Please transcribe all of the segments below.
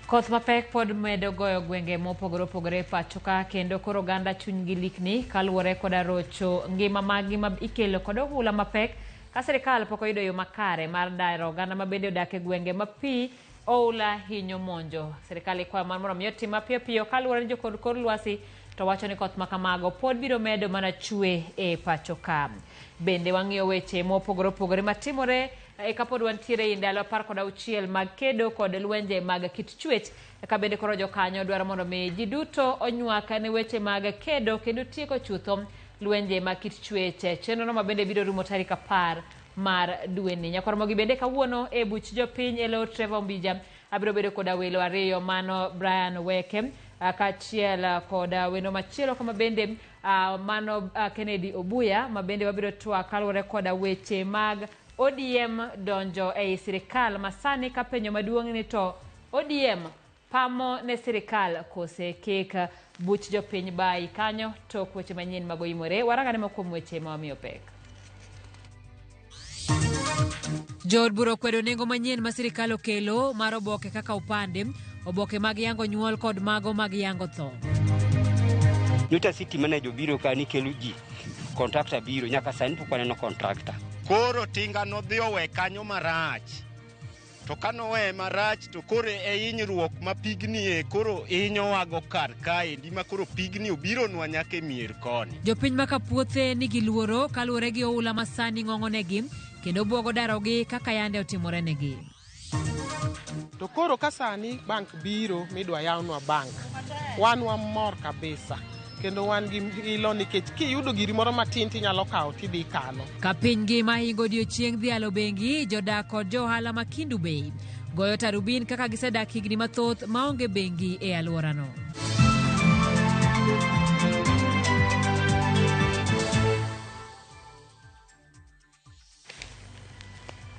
Koth mapek pod medo goyo gwenge mopogore opogore pacho ka kendo koro oganda chunygi likni kaluwore koda rocho ngima maggi ma ikelo kod ohula mapek ka sirikal pok oyudo yo makare mar daro oganda ma bende odak e gwenge ma pi ohula hinyo monjo. Sirikal ikwayo mar mondo mi otim mapiyo piyo kaluwore ni jokod kor lwasi to wacho ni koth makamago pod biro medo mana chwe e pacho ka. Bende wang'iyo weche mopogore opogore matimore kapod wantiere e ndalo 16 mag kedo kod lwenje mag kit chwech ka bende koro jokanyo dwaro mondo mi ji duto onyuak ne weche mag kedo kendo tieko chutho lwenje mag kit chwech. Chenrono ma bende biro rumo tarik 10 mar dweni. Ramogi bende kawuono e buch jopiny e lo Trevor Mbija abiro bedo koda welo ariyo mano Brian Weke kachiel koda weno machielo kama bende mano Kennedy Obuya ma bende wabiro twak kaluwore koda weche mag ODM donjo e sirikal masani ka penjo maduong' ni to ODM pamo ne sirikal kose kek buch jopiny bai kanyo tok weche manyien mag oyimore. Warangane mokuom weche ma wamiyo pek. Jood bura okwedo nengo manyien ma sirikal okelo mar oboke kaka opande, oboke mag yango nyuol kod mago mag yango tho. Nyuta city manager biro ka ni kelo ji kontrakta biro nyaka sani pok waneno kontrakta. Koro tinga nodhi owe kanyo marach. To kanowe marach to koro e hinyruok ma pigni e koro hinyo wago kar kae ndima koro pigni obiro nwa nyaka e mier koni. Jopiny maka puothe nigi luoro kaluwore gi ohula masani ng'ong'onegi kendo buogo darogi kaka yande otimore negi. To koro kasani bank biro midwa yawnwa bank, wan wamor kabisa kendo wan gi ilo nikech kiyudo giri moro matin tinyalo kawo tidhi kano. Ka piny ngima hingo odiochieng' dhialo bengi, jodak kod johala ma Kendu-Bay goyo tarubin kaka gisedak higni mathoth maonge bengi e alworano.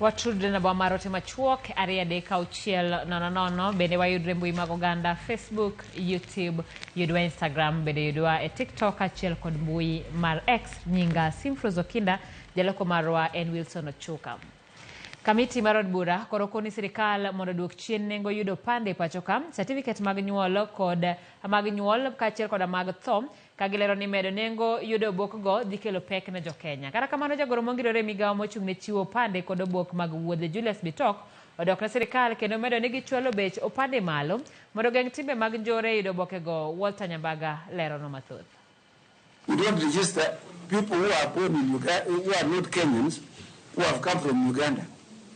Watudre na bamarote machuok aria deka uchiel nono bende wayudre mbui mag oganda Facebook, YouTube, yudwa Instagram bende yudwa e TikTok achiel kod mbui mar X nyinga Simfrozo Kinda jaloko marwa en Wilson Ochuka. Kamiti mar od bura koro koni sirikal mondo duok chien nengo yudo pande pacho kam certificate mag nyuol kod mag nyuol kaachiel kod mag tho kagilero ni medo nengo yudo obok go dhi kelo pek ne jokenya. Kata kamano jagoro mongirore migawo mochung' ne chiwo pande kod obok mag wuodhe Julius Bitok odok na sirikal kendo medo ni gichwalo bech opande malo mondo geng' timbe mag njore yudo oboke go. Walter Nyambaga lero no mathoth. We don't register people who are born in Uganda, who are not Kenyans, who have come from Uganda.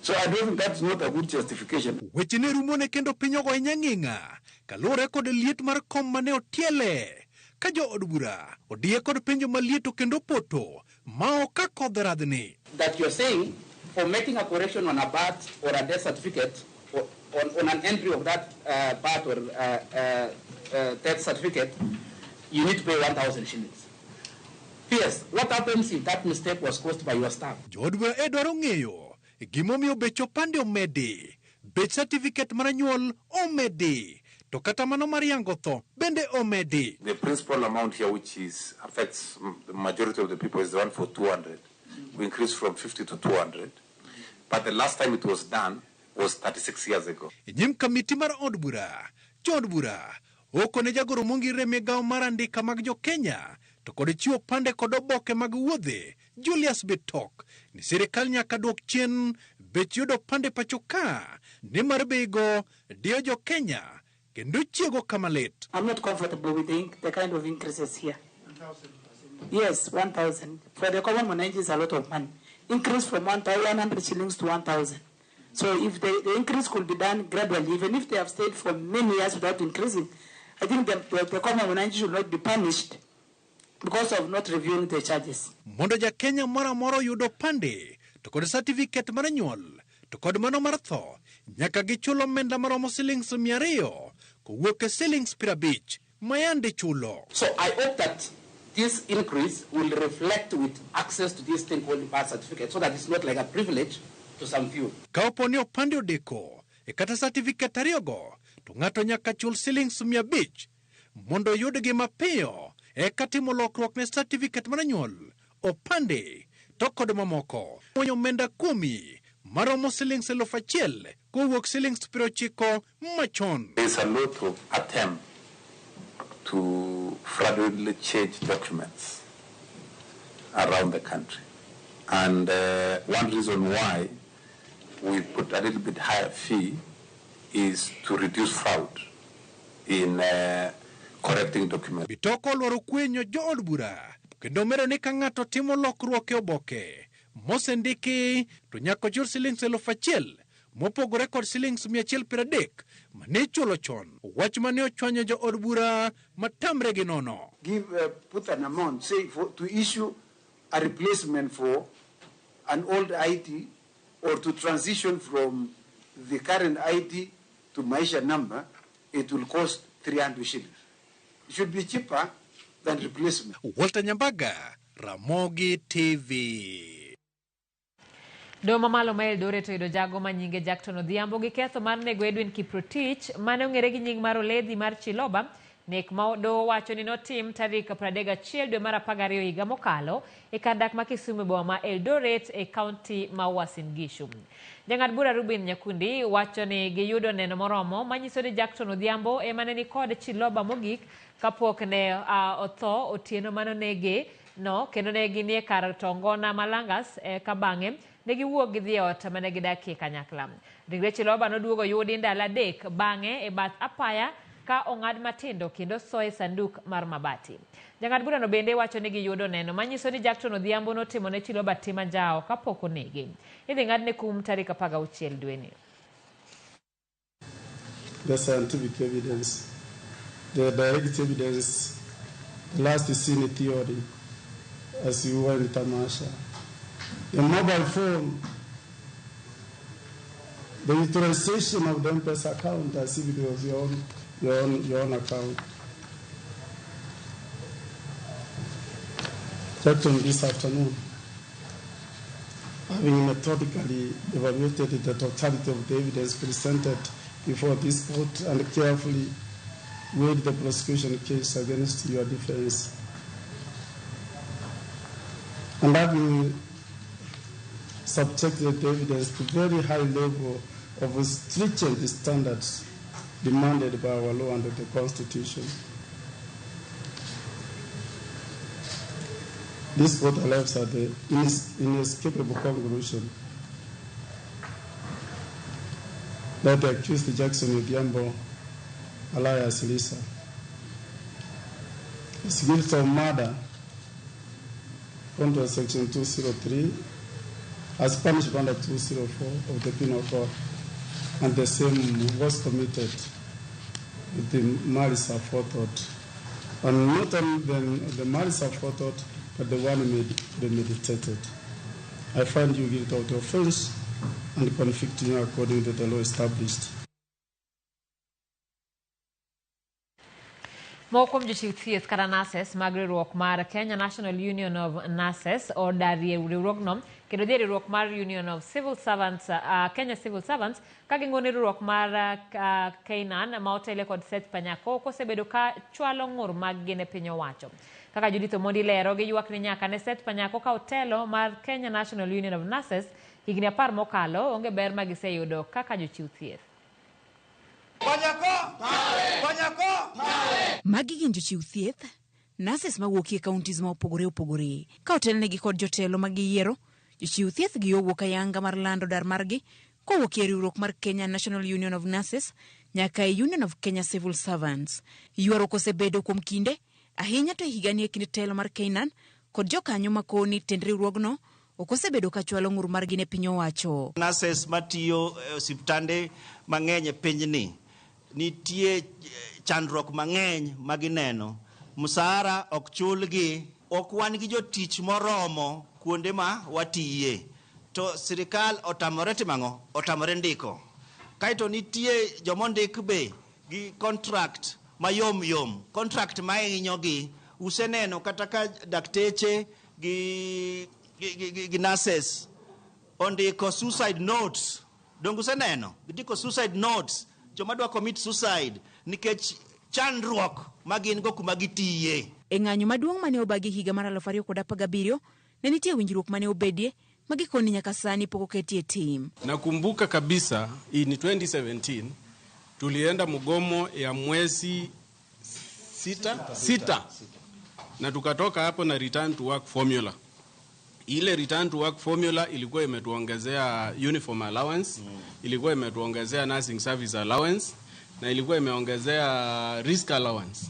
So I don't think that's not a good justification. Weche ne rumone kendo pinyogo nyang'inga kalure kod liet mar kom mane otiele ka jo od bura odie kod penjo malieto kendo poto ma ok akodh radhni. That you're saying for making a correction on a birth or a death certificate or on an entry of that birth or death certificate, you need to pay 1,000 shillings. Yes, what happens if that mistake was caused by your staff? Jo od bura dwaro ng'eyo gimomiyo bech opande omedi, bech certificate mar nyuol omedi, to kata mano mar yango tho bende omedi. The principal amount here which affects the majority of the people is the one for 200. We increased from 50 to 200. But the last time it was done was 36 years ago. Nyim kamiti mar od bura, jo od bura okone jagoro mongirre migawo mar andika mag jo Kenya to kod chiwo pande kod oboke mag wuodhe Julius Bitok ni sirikal nyaka duok chien bech yudo pande pacho ka ni mar beigo dio jo Kenya kendo chiego kamalit. I'm not comfortable with the kind of increases here. Yes, 1,000. For the common man, is a lot of money. Increase from 100 shillings to 1,000. So if the increase could be done gradually, even if they have stayed for many years without increasing, I think the common man should not be punished because of not reviewing the charges. Mondo ja Kenya mora moro yudo pande to kod certificate mar nyuol to kod mano mar tho nyaka gichulo omenda maromo shillings 200 kowuok e shillings 50 mayande chulo. So I hope that this increase will reflect with access to this thing called birth certificate so that it's not like a privilege to some few. Ka oponi opande odeko e kata certificate ariyogo to ng'ato nyaka chul shillings 500 mondo yudgi mapiyo eka timo lokruok ne certificate mar nyuol opande to kod mamoko. Onyo omenda kuomi maromo silings 1,000 kowuok silings 90 machon. There's a lot of attempt to fraudulently change documents around the country. And one reason why we put a little bit higher fee is to reduce fraud in correcting documents. Bitoko lwaro kwenyo jo od bura kendo mero ni ka ng'ato timo lokruok e oboke mosendiki to nyaka chul silings 1,000 mopogore kod silings 130 mane chulo chon. Wach mane ochwanyo jo od bura matamre gi nono. Put an amount, say, to issue a replacement for an old ID or to transition from the current ID to Maisha number, it will cost 300 shillings. It should be cheaper than replacement. Walter Nyambaga, Ramogi TV. Doma malo ma Eldoret to jago manyinge Jackton Odhiambo gi ketho mar nego Edwin Kiprotich mane ong'ere gi nying mar Oledhi mar Chiloba. Nek ma do wacho ni notim tarik 31 dwe mar 12 higa mokalo e kar dak ma Kisumu boma ma Eldoret e kaunti ma Uasin Gishu. Jang'ad bura Ruben Nyakundi wacho ni giyudo neno moromo manyiso ni Jackton Odhiambo ema ne kod Chiloba mogik kapok ne otho otieno manonege no kendo ne ginie kar tongona Malangas ka bang'e ne giwuok gi dhi ot mane gidakie kanyakla. Ringre Chiloba noduogo yudi ndalo 3 bang'e e bath apaya ka ong'ad matindo kendo soe sanduk mar mabati. Jang'ad bura no bende wacho ni giyudo neno manyiso ni Jackton Odhiambo notimo ne Chiloba tima jao kapok onege. Idhi ng'adne kum tarik 16 dwe ni. The scientific evidence, the direct evidence, the last scene theory, as you were in Tamasha, the mobile phone, the utilization of the M-Pesa account as if it was your own account. Jackton, this afternoon, having methodically evaluated the totality of the evidence presented before this court and carefully weighed the prosecution case against your defense, and having subjected the evidence to very high level of stringent standards demanded by our law under the Constitution, this court arrives at the inescapable conclusion that the accused Jackson Odhiambo, alias Lisa, is guilty of murder under Section 203 as punished under 204 of the Penal Code, and the same was committed with the malice aforethought. And not only the malice aforethought, but the one premeditated. I find you guilty of the offense and convict you according to the law established. Mokom jochiw thieth kata nurses mag riwruok mar Kenya National Union of Nurses odarie riwruogno kendo dhi riwruok mar Union of Civil Servants Kenya Civil Servants ka ging'one riwruok mar Kainan ma otele kod Seth Panyako kosebedo ka chwalo ng'ur mag gine piny owacho. Kaka Judith Omondi lero giywak ni nyaka ne Seth Panyako ka otelo mar Kenya National Union of Nurses higni 10 mokalo onge ber ma giseyudo kaka jochiw thieth. Magi gin jochiw thieth, nurses mawuok e counties ma opogore ka otelnegi kod jotelo magiyiero. Jochiw thieth gi owuok ayanga mar lando dar margi kowuok e riwruok mar Kenya National Union of Nurses nyaka e Union of Kenya Civil Servants. Ywaruok osebedo kuom kinde ahinya to higani e kind telo mar Kainan kod jokanyo makoni tend riwruogno ok osebedo ka chwalo ng'ur margi ne piny owacho. Nurses matiyo osiptande mang'eny e pinyni nitie chandruok mang'eny magineno. Musara ok chulgi, ok wan gi jotich moromo kuonde ma watiye. To sirikal otamore timang'o, otamore ndiko. Kaito nitie jomondik be gi contract mayom, contract mahinyogi. Useneno kata ka dakteche gi nurses ondiko suicide notes. Dongu useneno, gitiko suicide notes. Joma dwa commit suicide nikech chandruok magin go kuma gitiye. E ng'anyo maduong' mane obagi higa mar 2017 ne nitie winjruok mane obedie magikoni nyaka sani pok oketie tim. Nakumbuka kabisa in 2017 tulienda mgomo ya mwezi sita na tukatoka hapo na return to work formula. Ile return to work formula ilikuwa imetuongezea uniform allowance, ilikuwa imetuongezea nursing service allowance, na ilikuwa imeongezea risk allowance.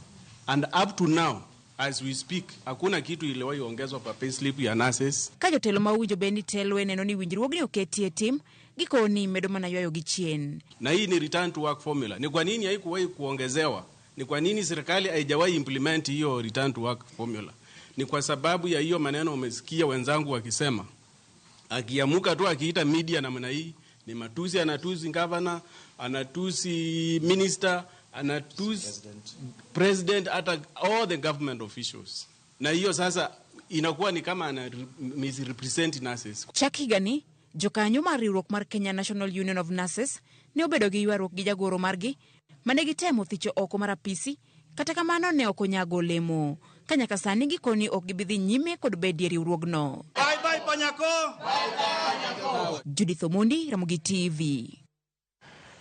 And up to now, as we speak, hakuna kitu iliwahi ongezwa kwa payslip ya nurses. Ka jotelo ma winjo bendi telo neno ni winjruogni oketie tim, gikoni medo mana ywayo gi chien. Na hii ni return to work formula. Ni kwa nini haikuwahi kuongezewa? Ni kwa nini serikali haijawahi implement hiyo return to work formula? Ni kwa sababu ya hiyo maneno umesikia wenzangu wakisema. Akiamuka tu akiita media namna hii, ni matusi, anatusi governor, anatusi minister, anatusi president, hata all the government officials. Na hiyo sasa inakuwa ni kama ana misrepresent nurses. Chakigani, jokanyo mar riwruok mar Kenya National Union of Nurses ne obedo gi ywaruok gi jagoro margi mane gitemo thicho oko mar apisi, kata kamano ne ok onyago olemo. Ka nyaka sani gikoni ok gibidhi nyime kod bedie riwruogno. Bye Panyako. Judith Omondi, Ramogi TV.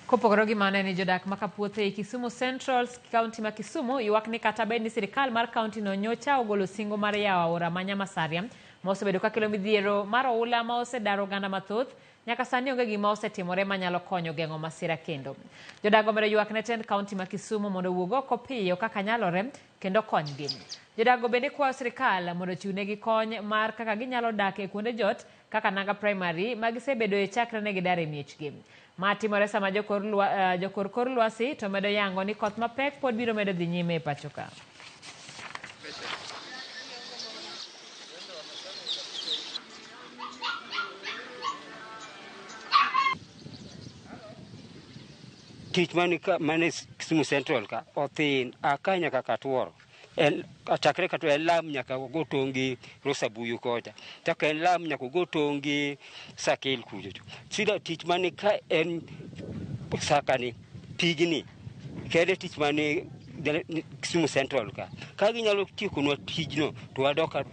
Kopogore gi mano ni jodak makapuothe e Kisumu Central County ma Kisumu ywak ni kata bed ni sirikal mar county no nyocha ogolo singo mar yawo aora ma Nyamasaria ma osebedo ka kelo midhiero mar oula ma osedaro oganda mathoth. Nyaka sani onge gima osetimore manyalo konyo geng'o masira kendo. Jodago medo ywak ne tend kaunti ma Kisumu mondo wuog oko piyo kaka nyalore kendo konygi. Jodago bende kwayo sirikal mondo chiwnegi kony mar kaka ginyalo dak e kuonde jot kaka Nanga Primary ma gisebedo e chakre ne gidare miechgi. Ma timore sama jokor kor lwasi to medo yango ni koth mapek pod biro medo dhi nyime e pacho ka. Tich mane Kisumu Central ka othin akanya kaka tuoro en chakre ka to lam nyaka go tongi Rosabuyu kocha taka en lam nyaka go tongi Sakil kujo sida tich mane ka en sakani pigni kede tich mane Kisumu Central ka ginyalo tiekonwa tijno to wadoka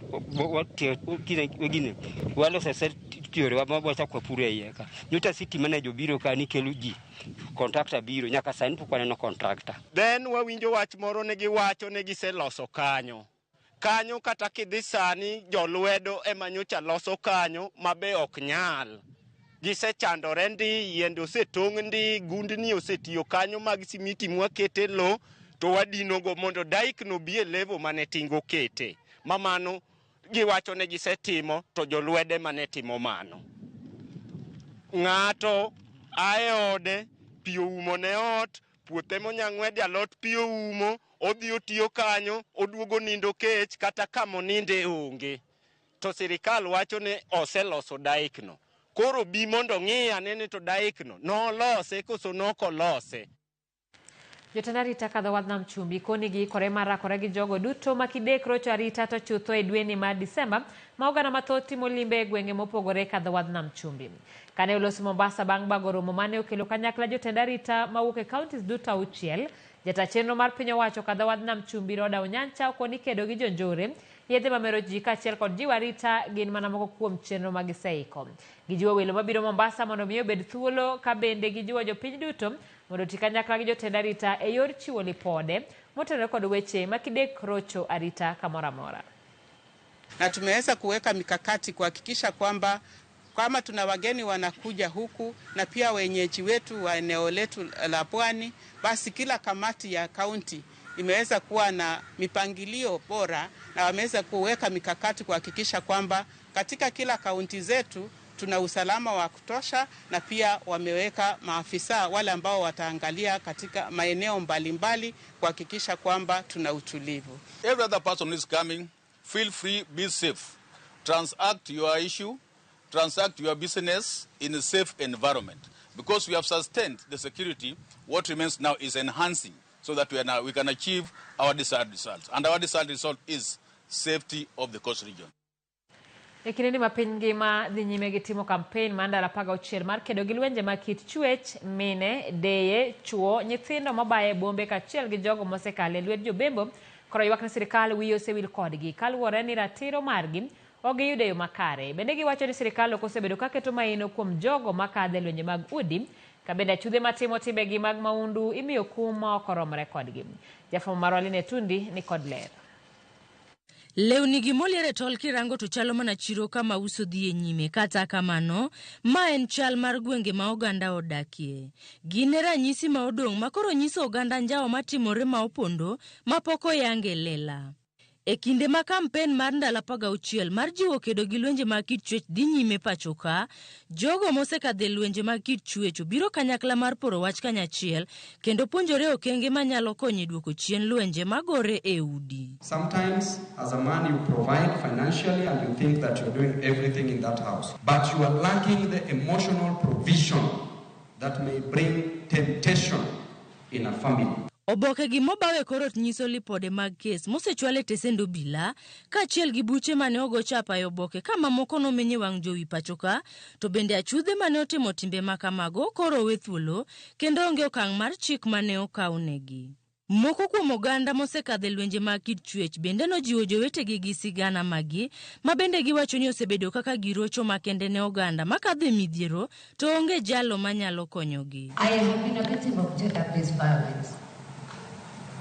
walo sasa tiore wabocha kwa pure iye ka nyuta city manager biro ka ni kelo ji contractor biro nyaka sani pok waneno contractor. Then wawinjo wach moro ne giwacho ne giseloso kanyo kata kidhi sani jolwedo ema nyocha loso kanyo mabe ok nyal. Gisechandore ndi yiende osetong' ndi gundni osetiyo kanyo mag simiti mwakete lo to wadinogo mondo daik no bie level mane tingo kete. Mamano giwacho ne gisetimo to jolwede mane timo mano. Ng'ato aeode piyo umo ne ot, puothe monyang'wede alot piyo umo, odhi otiyo kanyo, oduogo nindo kech kata kamo ninde onge. To sirikal wacho ne oseloso daik no. Koro bi mondo ng'i anene to daik no nolose koso nokolose. Jotend arita kadho wadh nam chumbi koni giikore marakore gi jogo duto makidek rocho arita to chutho e dwe ni ma Disemba ma oganda mathoth timo limbe e gwenge mopogore kadho wadh nam chumbi. Kane olosi Mombasa bang' bago romo mane okelo kanyakla jotend arita mawuok e counties duto auchiel, jata chenro mar piny owacho kadho wadh nam chumbi Roda Onyancha okoni kedo gi jonjore, yedhe mamero ji kaachiel kod jiwo arita gin mana moko kuom chenro ma giseiko. Gijiwo welo mabiro Mombasa mondo miyo bed thuolo ka bende gijiwo jopiny duto mondo ti kanyakla gi jotend arita e yor chiwo lipode motenore kod weche makidek rocho arita kamora mora. Na tumeweza kuweka mikakati kuhakikisha kwamba kama tuna wageni wanakuja huku na pia wenyeji wetu wa eneo letu la Pwani, basi kila kamati ya kaunti imeweza kuwa na mipangilio bora na wameweza kuweka mikakati kuhakikisha kwamba katika kila kaunti zetu tuna usalama wa kutosha, na pia wameweka maafisa wale ambao wataangalia katika maeneo mbalimbali kuhakikisha kwamba tuna utulivu. Every other person who is coming, feel free, be safe. Transact your issue, transact your business in a safe environment. Because we have sustained the security, what remains now is enhancing so that we can achieve our desired results. And our desired result is safety of the coast region. Ekinde ma piny ngima dhi nyime gi timo campaign mandala paga ochiel mar kedo gi lwenje ma kit chwech, mine, deye, chuo, nyithindo mabaye bombe kaachiel gi jogo mosekale lwet jobembo koro ywak ne sirikal wiyo osewil kodgi kaluwore ni ratiro margi ok giyudo yo makare. Bende giwacho ni sirikal ok osebedo ka keto maino kuom jogo makadhe lwenje mag udi, ka bende achudhe matimo timbegi mag maundu imiyo kum ma ok oromre kodgi. Jafwambo marwa Line Tundi ni kod ler. Lewni gi moliere tol kirango to chalo mana chiro kama uso dhi e nyime, kata kamano ma en chal mar gwenge ma oganda odakie. Gine ranyisi ma odong' makoro nyiso oganda njao matimore ma opondo mapoko yange lela. E kinde ma kampen mar ndalo 16 mar jiwo kedo gi lwenje mag kit chwech dhi nyime pachoka, jogo mosekadhe lwenje mag kit chwech biro kanyakla mar poro wach kanyachiel kendo puonjore okenge manyalo konyo duoko chien lwenje magore e udi. Sometimes as a man you provide financially and you think that you're doing everything in that house, but you are lacking the emotional provision that may bring temptation in a family. Oboke gi mobawe korot nyiso lipode mag kes mosechwale tesendo bila kaachiel gi buche mane ogo chapa e oboke kama moko nomenye wang' jowi pachoka, to bende achudhe mane otimo timbe makamago koro we thuolo kendo onge okang' mar chik mane okawnegi. Moko kuom oganda mosekadhe lwenje mag kit chwech bende nojiwo jowetegi gi sigana magi ma bende giwacho ni osebedo kaka girocho makende ne oganda makadhe midhiero to onge jalo manyalo konyogi. I have been a victim of gender-based violence.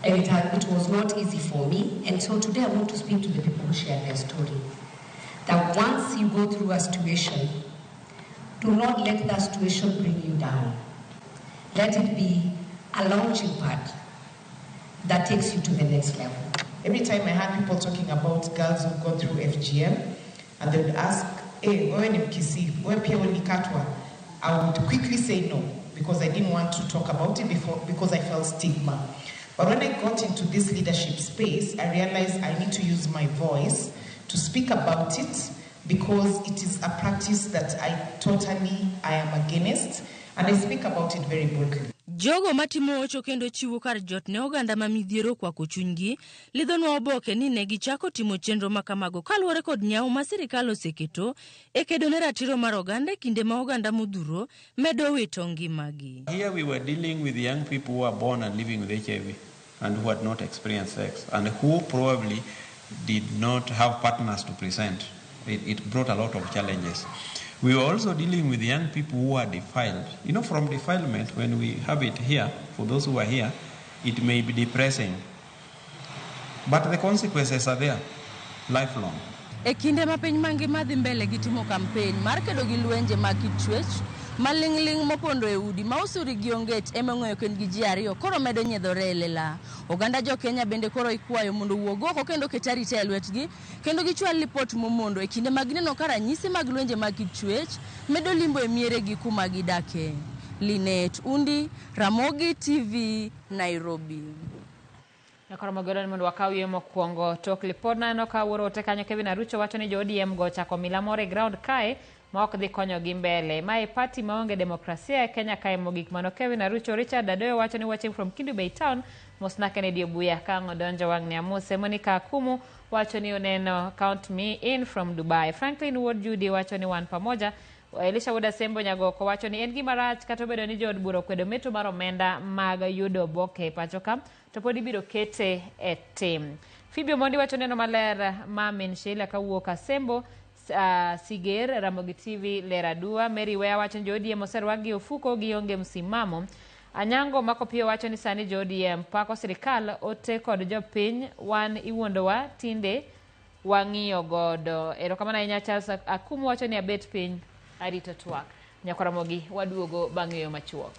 And it was not easy for me, and so today I want to speak to the people who share their story. That once you go through a situation, do not let that situation bring you down. Let it be a launching pad that takes you to the next level. Every time I had people talking about girls who've gone through FGM, and they would ask, hey, wewe ni mkisi, wewe pia ulikatwa, I would quickly say no, because I didn't want to talk about it before, because I felt stigma. But when I got into this leadership space, I realized I need to use my voice to speak about it because it is a practice that I am against, and I speak about it very boldly. Jogo matimo ocho kendo chiwo kar jot ne oganda ma midhiero kwa kuchunygi lidhonwa oboke ni ne gichako timo chenro makamago kaluwore kod nyawo ma sirikal oseketo e kedo ne ratiro mar oganda kinde ma oganda modhuro medo wito ngimagi. Here we were dealing with young people who are born and living with HIV and who had not experienced sex and who probably did not have partners to present. It brought a lot of challenges. We were also dealing with young people who are defiled. You know, from defilement, when we have it here, for those who are here, it may be depressing. But the consequences are there, lifelong. E kinde ma piny mangima dhi mbele gi timo kampen mar kedo gi lwenje mag kit chwech maling'ling mopondo e udi ma usuri gi onget emong'eyo kend gi ji ariyo koro medo nyiedhore e lela. Oganda jo Kenya bende koro ikwayo mondo wuog oko kendo ket arita e lwetgi kendo gichwal lipot momondo e kinde mag neno ka ranyisi mag lwenje mag kit chwech medo limbo e miere gi kuma gidake. Line Tundi, Ramogi TV, Nairobi. Nakoro magoro mondo wakaw yie mokwongo tok lipod nano ka wuoro te kanyo Kevin Arucho wacho ni jo ODM go chako mila moro e ground kae ma ok dhi konyo gi mbele. Mae party maonge demokrasia e Kenya kae mogik mano Kevin Arucho. Richard Adoyo wacho ni watching from Kendu-Bay town Mosna Kennedy Obuya kango donjo wang' ni amuse. Monica Akumu wacho ni uneno count me in from Dubai. Franklin Ward Judy wacho ni wan pamoja. Elisha Wuda Sembo Nyagoko wacho ni en gima rach kata obedo ni jood bura kwedo meto mar omenda mag yudo oboke pachoka to pod ibiro kete e tim. Fibio Mondi wacho neno maler Mamin Sheila kawuok Asembo. Siger Ramogi TV Leradua. Mary Wea wacho ni jo ODM oserwagi ofuko gi onge msimamo. Anyango Mako pia wacho ni sani jo ODM pako sirikal ote kod jopiny wan iwuondowa tinde wang'iyo godo. Erokamano ahinya Charles Akumu wacho ni abet piny arito twak. Nyako Ramogi waduogo bang' yo machuok.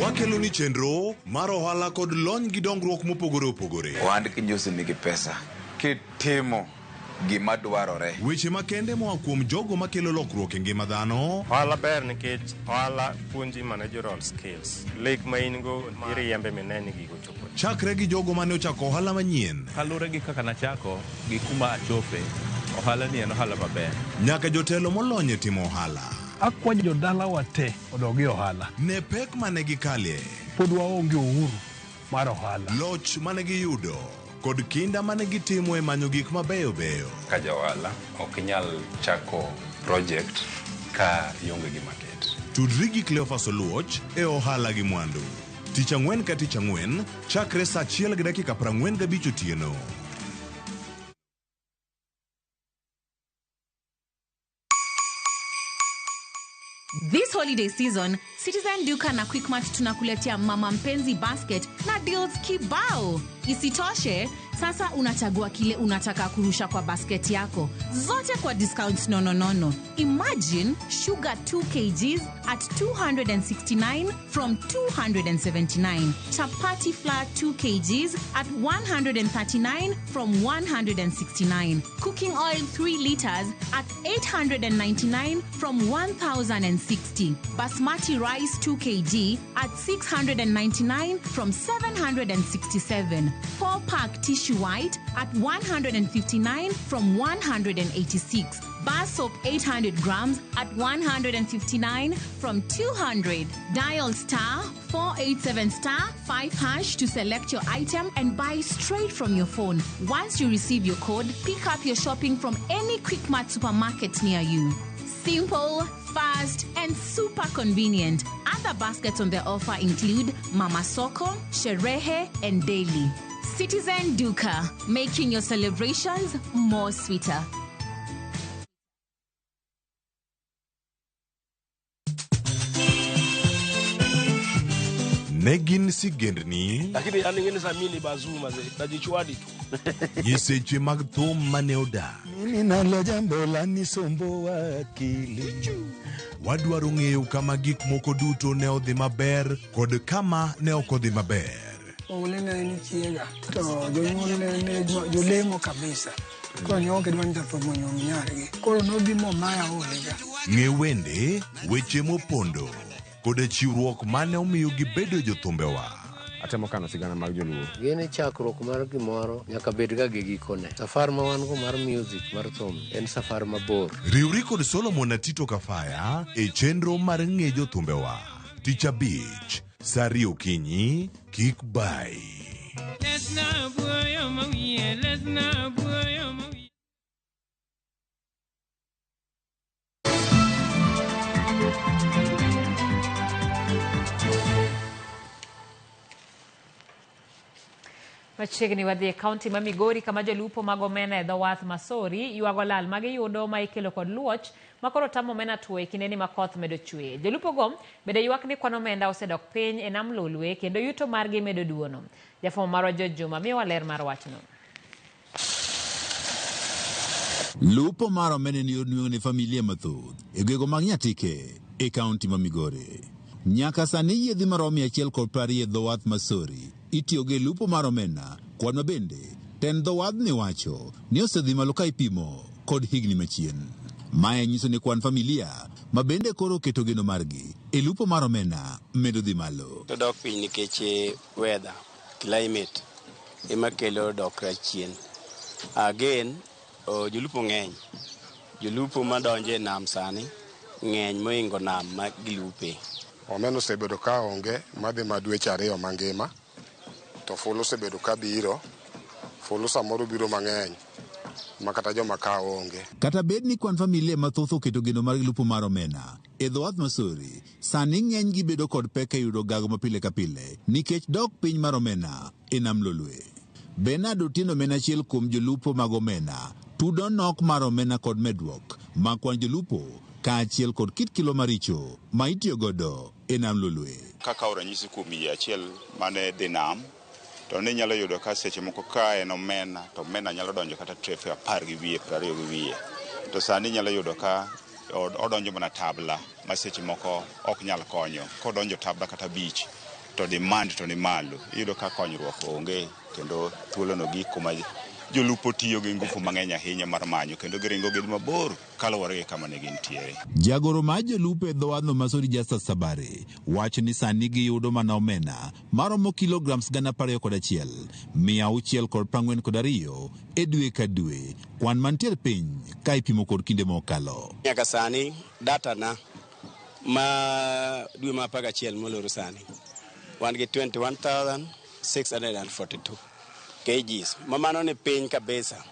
Wakelo ni chenro mar ohala kod lony gi dongruok mopogore opogore. Ohand kinyosi nigi pesa kitimo gima dwarore. Weche makende moa kuom jogo makelo lokruok e ngima dhano. Ohala ber nikech ohala puonji managerial skills. Lek ma in go iriembe mineni gigo chopo. Chakre gi jogo mane ochako ohala manyien. Kalure gi kaka nachako gi kuma achope. Ohala ni en ohala maber. Nyaka jotelo molony e timo ohala. Akwayo jodala wate odogi ohala. Ne pek mane gikalie. Pod waonge uhuru mar ohala. Loch mane giyudo kod kinda mane gitimo e manyo gik mabeyo beyo. Ka jaohala ok inyal chako project ka ionge gi market. Tudri gi Cleophas Oluoch e ohala gi mwandu. Tich ang'wen ka tich ang'wen, chakre saa 1:45 otieno. This holiday season, Citizen Duka na Quickmart tunakuletea mama mpenzi basket na deals kibao. Isitoshe, sasa unachagua kile unataka kurusha kwa basket yako. Zote kwa discounts no. Imagine sugar 2 kgs at 269 from 279. Chapati flour 2 kgs at 139 from 169. Cooking oil 3 liters at 899 from 1060. Basmati rice 2 kg at 699 from 767. 4-pack tissue white at 159 from 186. Bar soap 800 grams at 159 from 200. Dial star 487 star 5 hash to select your item and buy straight from your phone. Once you receive your code, pick up your shopping from any Quickmart supermarket near you. Simple, fast, and super convenient. Other baskets on the offer include Mama Soko, Sherehe, and Daily. Citizen Duka, making your celebrations more sweeter. Negin sigendni lakini aningine samini bazuma ze najichwadi tu yeseche mag thum mane oda mimi nalo jambo la nisombo wakili wadwaro ng'eyo kama gik moko duto ne odhi maber kod kama ne ok odhi maber. Olene ni chiega to jonyuol ne jolemo kabisa ko ne ok dwan japo monyo nyargi koro nobi mo maya olega. Ng'e wende weche mopondo kod chiwruok mane omiyo gibedo jothumbewa. Atemo kano sigana mag joluo. Gene chakruok mar gimoro nyaka bed ga gi gikone. Safar ma wan go mar music mar thum en safar mabor. Riwri kod Solomon Atito Kafaya e chenro mar ng'e jothumbewa. Tich Abich, saa 2 okinyi, kik bai. Machiegni wadhi e kaunti ma Migori kama jolupo mag omena e dho wath Masori ywago lal ma giyudo ma ikelo kod luoch ma koro tamo omena tuo e kinde ni ma koth medo chwe. Jolupo go bende ywak ni kwan omenda osedok piny e nam Lolwe kendo yuto margi medo duono. Jafwambo marwa George Juma miyowa ler mar wachno. Lupo mar omena ni odnuong' ne familia mathoth e gwego mag Nyatike e kaunti ma Migori. Nyaka sani yiedhi maromo 120 e dho wath Masori itiyoge lupo mar omena, kwan ma bende ten dho wadhni wacho ni osedhi malo ka ipimo kod higni machien. Mae nyiso ni kwan familia ma bende koro keto geno margi e lupo mar omena medo dhi malo. To dok piny nikech weather, climate ema kelo dok chien. Again, jolupo ng'eny. Jolupo madonjo e nam sani ng'eny moingo nam ma gilupe. Omena osebedo ka onge madhi ma dweche 2 mangima. To fulu osebedo ka biro. Fulu samoro biro mang'eny ma kata joma ka onge. Kata bed ni kwan familia mathoth oketo geno mar lupo mar omena e dho wath Masori, sani ng'eny gi bedo kod pek e yudo gago mapile ka pile nikech dok piny mar omena e nam Lolwe. Bernard Otieno men achiel kuom jolupo mag omena tudo nok mar omena kod medruok ma kwan jolupo kaachiel kod kit kilo maricho ma itiyo godo e nam Lolwe. Kaka oranyisi kuom yie achiel mane dhi nam to ne nyalo yudo ka seche moko ka en omena to omena nyalo donjo kata trefe 10 gi wiye 20 gi wiye to sani nyalo yudo ka odonjo mana tabla ma seche moko ok nyal konyo kodonjo tabla kata beach to demand to ni malo iyudo ka konyruok onge kendo thuolo no gi kuma jolupo tiyo gi ngufu mang'eny ahinya mar manyo kendo giringo gi mabor kaluwore gi kama ne gintiere. Jagoro ma jolupo e dho wadhno Masori Justus Sabare wacho ni sani giyudo mana omena maromo kilograms 21,642 e dwe ka dwe, kwan mantiere piny ka ipimo kod kinde mokalo. Nyaka sani data na ma dwe ma 11 moloro sani wan gi 21,642 kgs mamano ne piny kabisa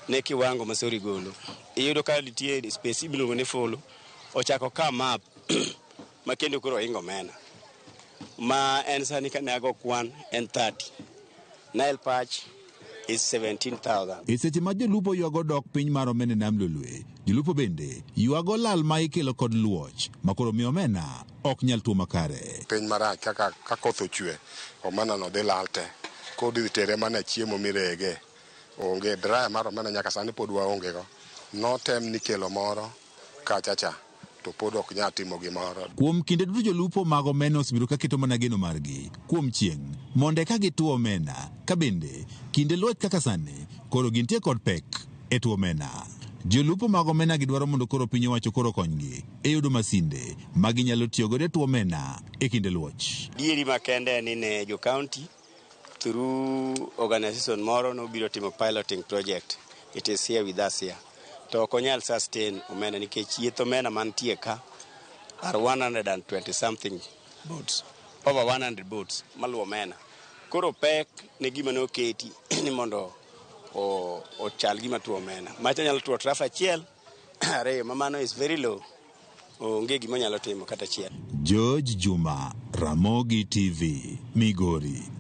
ne kiwango Masori golo. Iyudo ka nitie space miluongo ni fulu ochako ka map ma kendo koro ingo omena ma en sani kanago kwan en 30. Nile patch is 17,000. E seche ma jolupo ywago dok piny mar omena nam lolwe, jolupo bende ywago lal ma ikelo kod luoch makoro miyo omena ok nyal tuo makare. Piny marach ka koth ochwe, omena no dhi lal te. Kodi tere mana chiemo mirege. Onge dryer mar omena nyaka sani pod waonge go. Notem ni kelo moro kachacha to pod ok nyal timo gimoro. Kuom kinde duto jolupo mag omena osebiro ka keto mana geno margi kuom chieng' monde ka gituo omena, ka bende kinde luoch kaka sani koro gintie kod pek e tuo omena. Jolupo mag omena gidwaro mondo koro piny owacho koro konygi e yudo masinde ma ginyalo tiyo godo e tuo omena e kinde luoch. Dieri makende ni ne jo county through organization moro no biro timo piloting project. It is here with us here. To konyal sustain omena nikech yieth omena mantie ka are 120 something boats, over 100 boats maluwo omena. Koro pek ne gima no keti ni mondo o chal gima tuo omena. Macha nyalo tuo traf achiel, ariyo mamano is very low. Onge gima nyalo timo kata achiel. George Juma, Ramogi TV, Migori.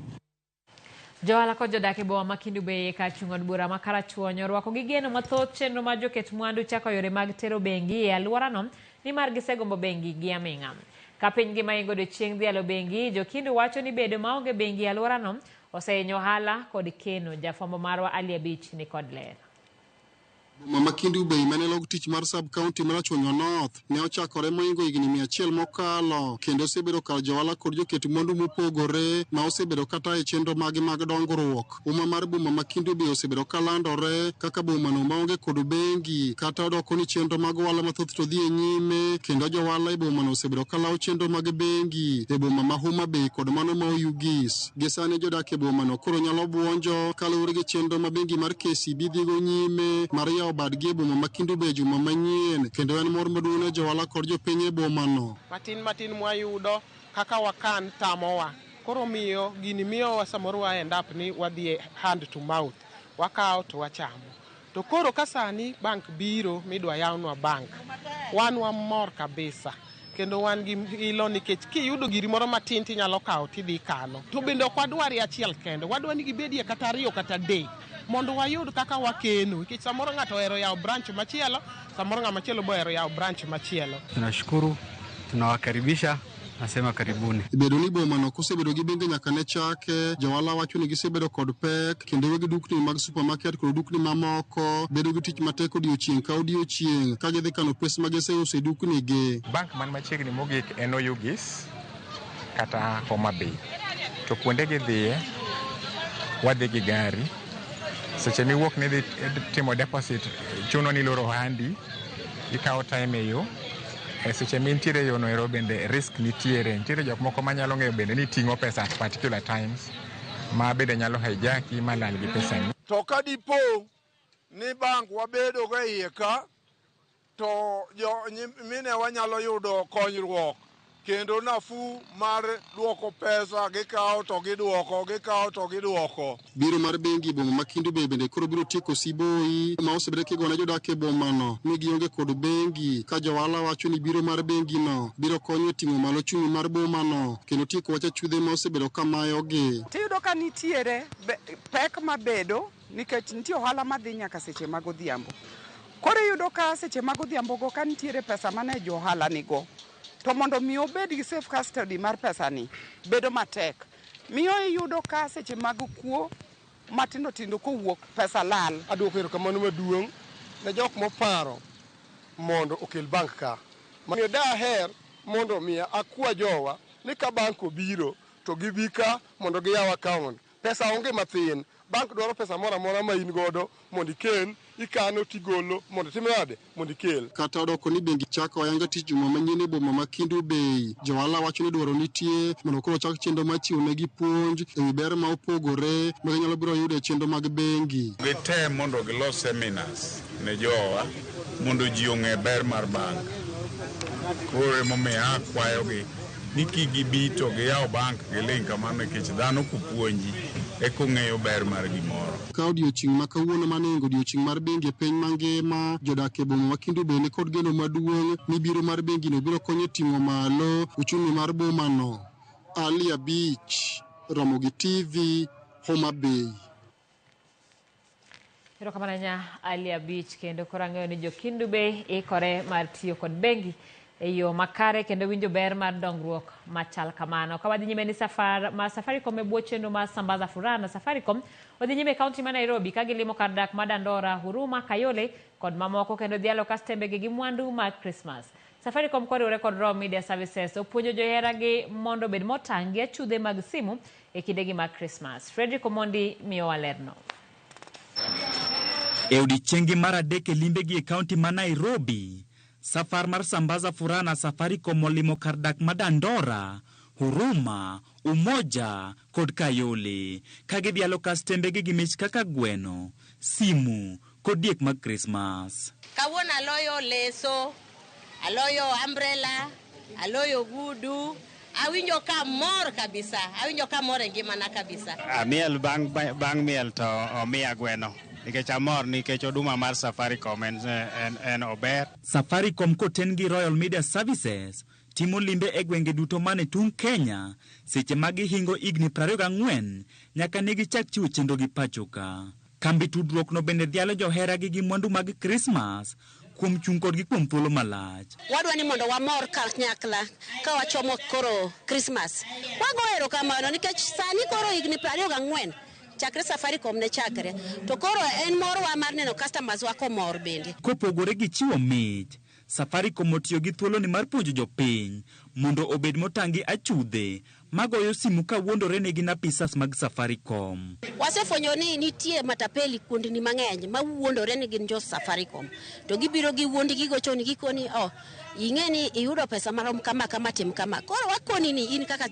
Johala kod jodak e boma ma Kendu-Bay ka chung'od bura ma Karachuonyo rwako gi geno mathoth chenro ma joket mwandu chako yore mag tero bengi e alworano nimar gisegombo bengi gi aming'a. Ka piny gimaingo odiechieng' dhialo bengi, jokindu wacho ni bedo maonge bengi e alworano osehinyo ohala kod keno. Jafwambo marwa Ali Abich ni kod ler. Mama Kendu-Bay mane log tich mar sub county mar Chuonyo North ne ochakore moingo higni 100 mokalo kendo osebedo kar johala kod joket mwandu mopogore ma osebedo kata e chenro mag dongruok. Uma mar boma ma Kendu-Bay osebedo kalandore kaka boma no maonge kod bengi kata odoko ni chenro mag ohala mathoth to dhi e nyime kendo johala e boma no osebedo kalawo chenro mag bengi e boma ma Homa Bay kod mano ma Oyugis. Gisani jodak e boma no koro nyalo buonjo kaluwore gi chenro ma bengi mar KCB dhigo nyime mar badgi e boma ma Kendu-Bay juma manyien kendo en mor maduong' ne johala kod jopiny e boma no. Matin mwayudo kaka wakan tamowa. Koro miyo gini miyo wa samoro wa end up ni wadhi hand to mouth. Wakao to wachamo. To koro kasani bank biro midwa yawnwa bank. Wan wamor kabisa. Kendo wan gi ilo nikech kiyudo giri moro matin tinyalo kawo tidhi kano. To bende ok wadwari achiel kendo. Wadwani gibedie kata ariyo kata adek. Mondo wayud kaka wakeno nikech samoro ng'ato ohero yawo branch machielo, samoro ng'ama machielo bo ohero yawo branch machielo. Tunashukuru, tunawakaribisha, nasema karibuni. Bedo ni boma no kosebedo gi bengi nyaka ne chake, johala wacho ni gisebedo kod pek kendo wegi dukni mag supermarket kod dukni mamoko bedo gi tich matek odiochieng' ka odiochieng' ka gidhi kano pes ma giseuso e dukni gi. Bank man machiegni mogik en Oyugis kata Homa Bay. To kuonde gidhiye wadhi gi gari. Seche miwuok ni dhi timo deposit chuno ni loro handi ikawo time e yo. Seche mintiere yo no ero bende risk nitiere jok moko manyalo ng'eyo bende ni ting'o pesa at particular times ma bende nyalo hijacki malal gi pesa ni. To ka dipo ni bank wabedo go iye ka to mine wanyalo yudo konyruok kendo nafu mar duoko pesa gikawo to gidwoko. Biro mar bengi boma ma Kendu-Bay bende koro biro tieko siboi ma osebedo kigone jodak e boma no ni gionge kod bengi ka johala wacho ni biro mar bengi no biro konyo ting'o malo chung' mar boma no kendo tieko wacha chudhe ma osebedo kamayogi. Tiyudo ka nitiere pek mabedo nikech nitie ohala madhi nyaka seche mag odhiambo. Koro iyudo ka seche mag odhiambo go ka nitiere pesa mane jo ohala nigo to mondo mi obed gi safe custody mar pesa ni bedo matek. Miyo iyudo ka seche mag kuo matindo tindo kowuok pesa lal. Adwoko erokamano maduong' ne jok moparo mondo okel bank ka. Miyo daher mondo miya akwa jowa ni ka bank obiro to gibi ka mondo giyaw account. Pesa onge mathin. Bank dwaro pesa mora mora ma in godo mondo ikel ikano tigolo mondo timnade mondo ikel. Kata odoko ni bengi chako ayanga tich juma manyien e boma ma Kendu-Bay. Johala wacho ni dwaro nitie mondo koro chak chenro ma chiwo negi puonj e wi ber ma opogore ma ginyalo biro yudo e chenro mag bengi. Gitem mondo gilos seminars ne jowa mondo ji ong'e ber mar bank. Koro emomiyo akwayogi ni kigibi to giyawo bank giling kamano nikech dhano kupuonji ekong'eyo ber mar gimoro. Ka odiochieng' ma kawuono manengo odiochieng' mar bengi e piny mangima, jodak e boma ma Kendu-Bay ni kod geno maduong' ni biro mar bengi no biro konyo ting'o malo uchumi mar boma no. Ali Abich, Ramogi TV, Homa Bay. Erokamano Ali Abich, kendo koro ang'eyo ni jo Kendu-Bay ikore mar tiyo kod bengi e yo makare kendo winjo ber mar dongruok machal kamano. Ka wadhi nyime ni Safaricom e bwo chenro mar sambaza furaha na Safaricom wadhi nyime kaunti ma Nairobi ka gilimo kar dak ma Dandora, Huruma, Kayole kod mamoko kendo dhialo kastembe gi mwandu mag Christmas. Safaricom koriwore kod Raw Media Services opuonjo joheragi mondo bed motang' gi achudhe mag simu e kindegi mag Christmas. Fredrick Omondi miyo walerno. E odiechieng' mar adek e limbegi e kaunti ma Nairobi, safar mar sambaza furaha na Safaricom olimo kar dak ma Dandora, Huruma, Umoja kod Kayole ka gidhialo kastembegi gi mich kaka gweno, simu kod diek mag Christmas. Kawuono aloyo leso, aloyo umbrella, aloyo gudu, awinjo ka mor kabisa, awinjo ka mor e ngimana kabisa. Amiel bang' miel to omiya gweno. Nikech amor nikech oduma mar Safaricom en ober. Safaricom koten gi Royal Media Services timo limbe e gwenge duto mane tung Kenya seche ma gihingo igni 24 nyaka ne gichak chiwo chenro gi pachoka. Kambi tudruok no bende dhialo joheragi gi mwandu mag Christmas kuom chung kodgi kuom thuolo malach. Wadwa ni mondo wamor kanyakla ka wachomo koro Christmas. Wagoero kamano nikech sani koro igni 24 chakre Safaricom ne chakre to koro en morwa mar neno customers wako mor bende. Kopogore gi chiwo mich, Safaricom otiyo gi thuoloni mar puonjo jopiny mondo obed motangi achudhe magoyo simu ka wuondore negi na pisas mag Safaricom. Wasefwenyo ni nitie matapeli kuondni mang'eny ma wuondore ni gin jo Safaricom to gibiro gi wuondi gigochoni gikoni ing'eni iyudo pesa marom kama tim kama. Koro wakoni ni in kaka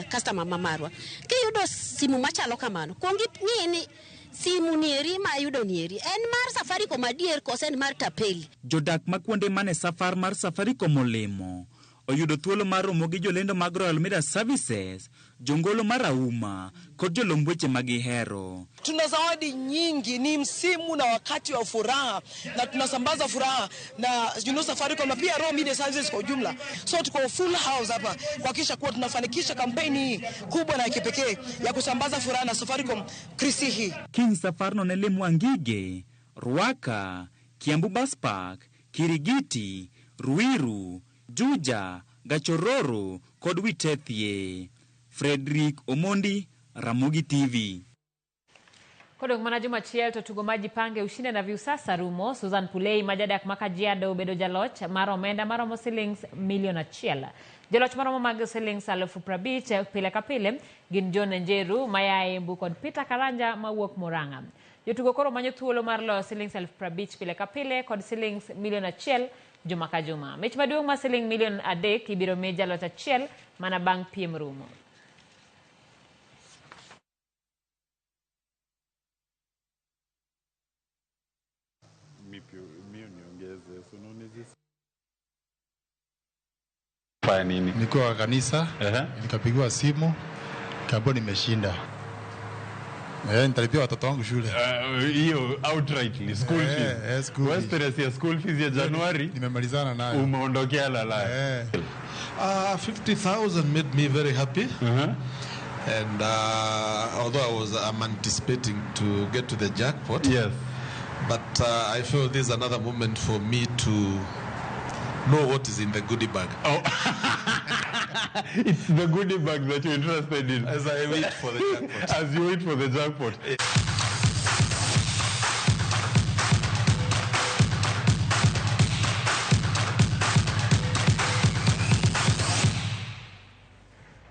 customer mamarwa kiyudo simu machalo kamano kuongi ng'ini simu nieri ma yudo nieri en mar Safaricom adier kose en mar tapeli. Jodak makwonde mane safar mar Safaricom olimo oyudo thuolo mar romo gi jolendo mag Royal Media Services, jongolo mar Auma kod jolomb weche magihero. Tuna zawadi nyingi, ni msimu na wakati wa furaha na tunasambaza furaha na Safaricom na pia Raw Media Services kwa ujumla. So tuko full house hapa kuhakikisha kuwa tunafanikisha kampeni kubwa na kipekee ya kusambaza furaha na Safaricom Krisi hii. King Safarno nele Mwangige, Ruaka, Kiambu Bus Park, Kirigiti, Ruiru, Juja, Gachororo kod Witethie. Fredrick Omondi, Ramogi TV. Kodong mana juma chiel to tugo maji pange ushinde na Viusasa rumo. Susan Pulei majadak makajiado obedo jaloch mar omenda maromo shillings milion achiel. Jaloch maromo mag shillings 50,000 pile ka pile gin John Njeru mayae Embu kod Peter Karanja mawuok Murang'a. Jotugo koro manyo thuolo mar lo shillings 50,000 pile ka pile kod shillings milion achiel juma ka juma. Mich maduong' ma shilling milion 3 ibiro mi jaloch achiel mana bang' piem rumo. Nilikuwa kanisa, nikapigiwa simu, kaambiwa nimeshinda. Nitalipia watoto wangu shule. Hiyo outrightly school fees. Western ya school fees ya January nimemalizana nayo. Umeondokea lala. 50,000 made me very happy. And although I'm anticipating to get to the jackpot. Yes. But I feel this is another moment for me to know what is in the goodie bag. It's the goodie bag that you're interested in. As I wait for the jackpot. As you wait for the jackpot.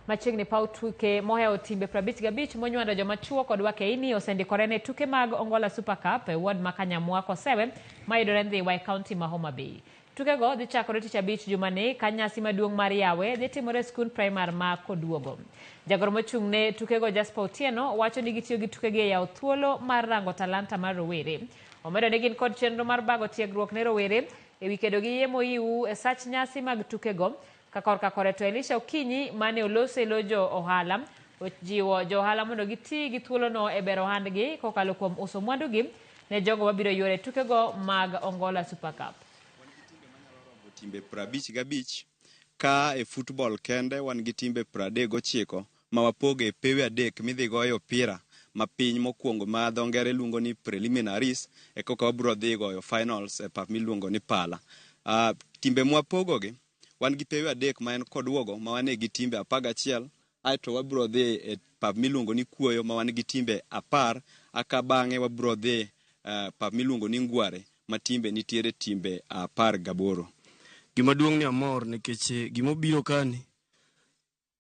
Machiegni paw tuke moheo timbe 55 monywando joma chuo kod wakeini osendikore ne tuke mag Ongola Super Cup e ward ma Kanyamwako 7 mayudore Ndhiwa e kaunti ma Homa Bay. Tukego dhi chakore tich abich jumani ka nyasi maduong' mar yawe dhi timore skul primar ma Koduogo. Jagoro mochung' ne tukego Jasper Otieno wacho ni gitiyo gi tukegi e yawo thuolo mar rango talanta mar rowere. Omedo ni gin kod chenro mar bago tiegruok ne rowere e wi kedo gi yie moyiw e sach nyasi mag tukego Kakorka koreto Elisha Okinyi mane olose lojo ohala ojiwo jo ohala mondo giti gi thuolo no e bero handgi kokalo kuom uso mwandugi ne jogo mabiro yore tukego mag Ongola Super Cup. Timbe 55 ka e football kende wan gi timbe 39 ma wapoge e pewe adek midhi goyo opira ma piny mokwongo ma dho ngere luongo ni preliminaries e koka wabro dhi goyo finals e pap miluongo ni Pala. Timbe mwapogogi wan gi pewe adek ma en kodwogo ma wan gi timbe 11 aito wabro dhi e pap miluongo ni Kuoyo ma wan gi timbe 10 aka bang'e wabro dhi pap miluongo ni Ngware ma timbe nitiere timbe 18. Gima duong' ni amor nikech gimobiro kani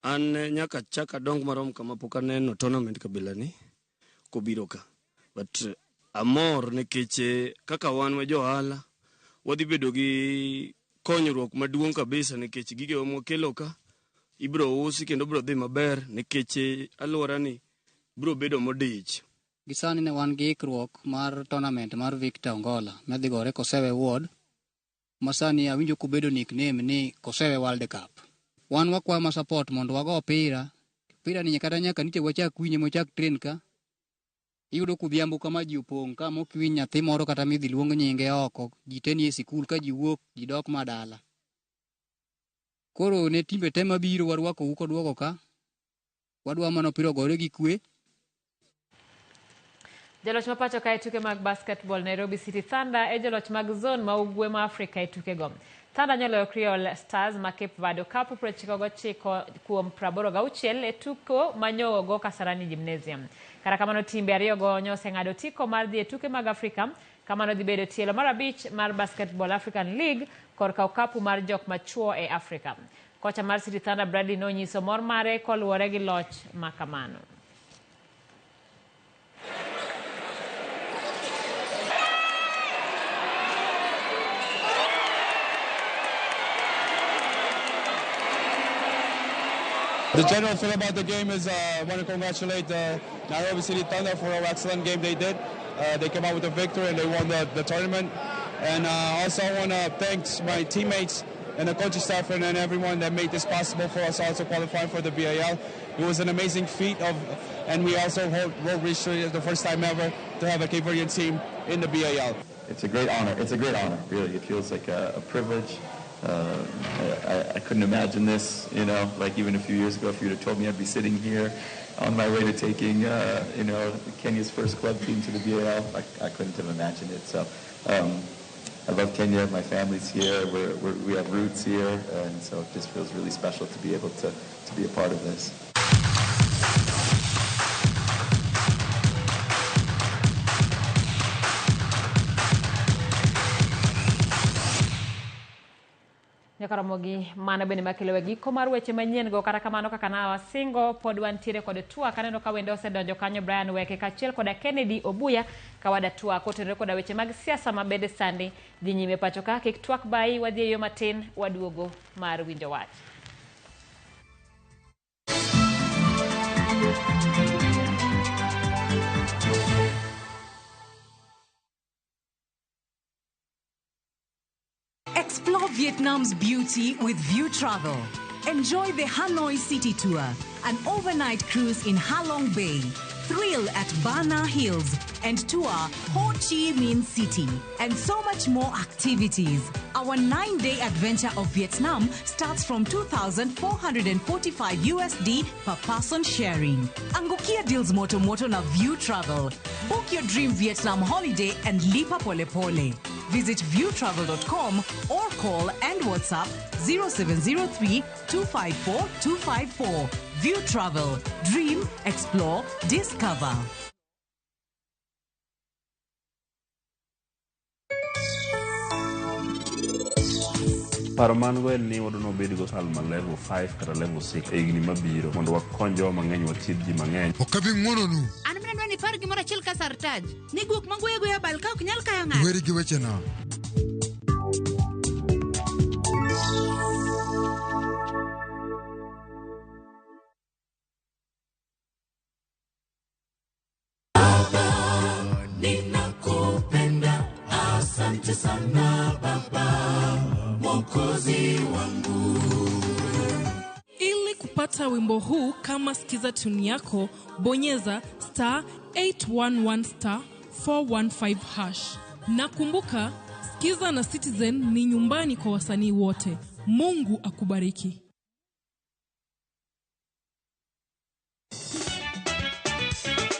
an nyaka chaka dong marom kama pok aneno tournament kabila ni kobiro ka, but amor nikech kaka wan wa johala wadhi bedo gi konyruok maduong' kabisa nikech gige mokelo ka ibro usi kendo bro dhi maber nikech alwora ni bro bedo modich. Gisani ne wan gi ikruok mar tournament mar Victor Ongola madhi gore Kosewe Ward. Masani awinjo kubedo nickname ni Kosewe World Cup. Wan wakwa ma support mondo wago opira ni nyaka nitie wachak winye mochak train ka. Iyudo kudhiambo kama ji opong ka mokwiny nyathi moro kata midhi luong nyinge oko, ji tenie e sikul ka ji wuok, ji dok madala. Koro ne timbe tema biro warwako uko duogo ka. Wadwa mano opira gore gi kwe. Jaloch mapacho ka e tuke mag basketball Nairobi City Thunder e jaloch mag zone ma ugwe ma Afrika e tuke go. Thunder nyolo Creole Stars ma Cape Verde Cup 99 kuom 86 e tuko manyo go Kasarani Gymnasium. Kara kamano timbe ariyo go nyose ngado tiko mar dhi e tuke mag Afrika kamano dhi bedo tielo mar abich mar Basketball African League korka okapu mar jok machuo e Afrika. Kocha mar City Thunder Bradley nonyiso mor mare koluwore gi loch makamano. The general feel about the game is I want to congratulate Nairobi City Thunder for an excellent game they did. They came out with a victory and they won the tournament. And also I want to thank my teammates and the coaching staff and everyone that made this possible for us also qualifying for the BAL. It was an amazing feat and we also hold history the first time ever to have a Cape Verdean team in the BAL. It's a great honor. It's a great honor, really. It feels like a privilege. I couldn't imagine this, like even a few years ago, if you'd have told me I'd be sitting here on my way to taking, Kenya's first club team to the BAL, I couldn't have imagined it. So I love Kenya. My family's here. We have roots here, and so it just feels really special to be able to be a part of this. Ramogi mana bende makelo giko mar weche manyien go kata kamano kaka na wasingo pod wantiere kod twak kaneno ka wendo osedonjo kanyo Brian Weke kachiel koda Kennedy Obuya kawada twak kotenore koda weche mag siasa mabede sandi dhi nyime pacho ka kik twak bai wadhi yo matin waduogo mar winjo wach. Explore Vietnam's beauty with View Travel. Enjoy the Hanoi City Tour, an overnight cruise in Ha Long Bay, thrill at Ba Na Hills, and tour Ho Chi Minh City, and so much more activities. Our 9-day adventure of Vietnam starts from $2,445 USD per person sharing. Angukia deals moto na View Travel. Book your dream Vietnam holiday and lipa pole pole. Visit viewtravel.com or call and WhatsApp 0703 254 254. View Travel. Dream, explore, discover. Paro man go ni wadono bedo go salma level 5 kata level 6 e gini mabiro mondo wakonjo mang'eny wathiedh ji mang'eny. Okabi ng'uononu. An mneno ni par gimoro achiel ka sartaj. Ni guok mangoyo goyo abal ka ok nyal kayo ng'ato. Weri gi weche no. Ninakupenda, asante sana baba, mwokozi wangu. kupata wimbo huu kama sikiza tuni yako, bonyeza *811*415#. Na kumbuka, Sikiza na Citizen ni nyumbani kwa wasanii wote. Mungu akubariki.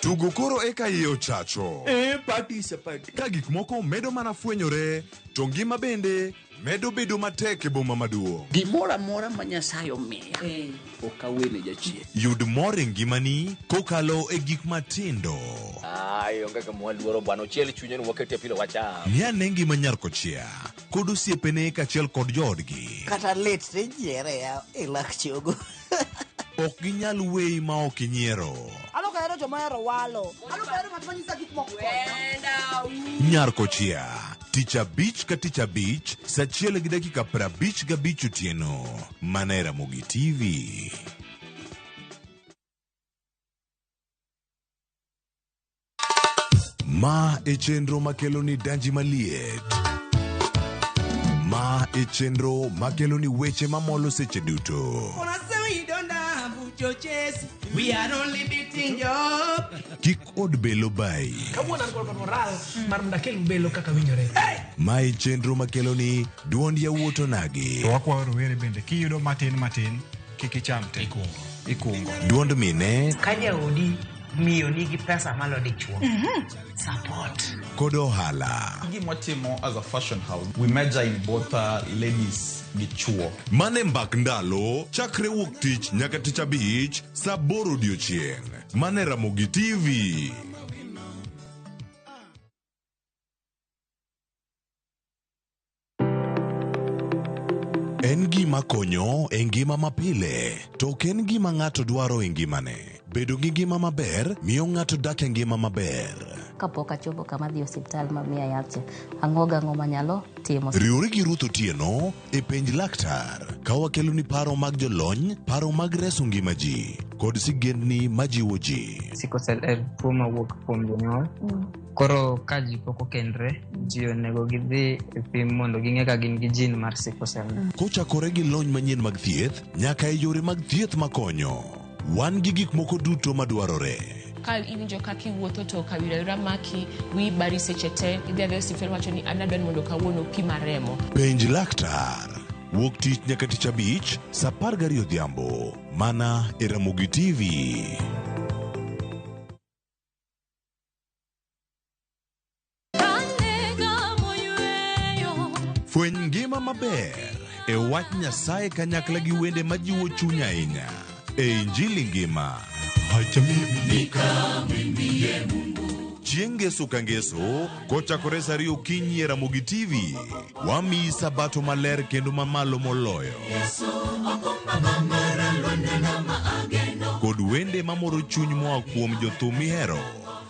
Tugo koro eka iyo chacho. Participate. Ka gik moko medo mana fwenyore, to ngima bende medo bedo matek e boma maduong'. Gimora mora ma Nyasaye omiya. Okawene jachien. Yud mor e ngimani kokalo e gik matindo. Onge ka mwaluoro bwana ochiel chunye ni wakete pile wacha. Ni ane ngima nyar kochia, kod osiepene kachiel kod joodgi. Kata let ne nyiere ya e lak chogo. Ok ginyal weyi ma ok inyiero. Alokahero joma hero walo. Alokahero ng'at manyisa gik moko. Nyar kochia, tich abich ka tich abich, saa 1:55 otieno. Mana e Ramogi TV. Ma e chenro makeloni danji maliet. Ma e chenro makeloni weche mamolo seche duto. We are only beating job. Kik od belo bai. Kawuono an kod moral mar mdakel belo kaka winjore. Ma e chenro makeloni duond yawuoto nagi. To wakwayo rowere bende kiyudo matin kik icham te. Ikungo. Duond mine. Ka jaodi miyo nigi pesa malo dichuo. Support. Kod ohala. Gimotimo as a fashion house, we measure in both ladies gi chuo. Mane mbak ndalo chakre wuok tich nyaka tich abich saa 8 odiochieng'. Mane Ramogi TV. En gima konyo e ngima mapile, to ok en gima ng'ato dwaro e ngimane. Bedo gi ngima maber miyo ng'ato dak e ngima maber. Kapok achopo kama dhi osiptal mamiya yath, ang'o manyalo timo. Riwri gi Ruth Otieno e penj laktar, ka wakelo ni paro mag jolony, paro mag reso ngima ji, kod sigendni majiwo ji. Sickle cell en tuo mawuok kuom jonyuol. Koro ka ji pok okendre, ji onego gidhi e pim mondo ging'e ka gin gi jin mar sickle cell. Kochakore gi lony manyien mag thieth nyaka e yore mag thieth makonyo. Wan gi gik moko duto madwarore. Ka iwinjo kaka iwuotho to kawira maki wi bari seche te, idhi adhi osiptal wacho ni anadwani mondo kawuono pima remo. Penj laktar. Wuok tich nyaka tich abich saa 12 odhiambo. Mana e Ramogi TV. Fweny ngima maber e wach Nyasaye kanyakla gi wende majiwo chuny ahinya. E Injili ngima. Chieng' ngeso ka ngeso, kochakore saa 2 okinyi e Ramogi TV, wamiyi sabato maler kendo mamalo moloyo. Kod wende mamoro chuny moa kuom jothum mihero,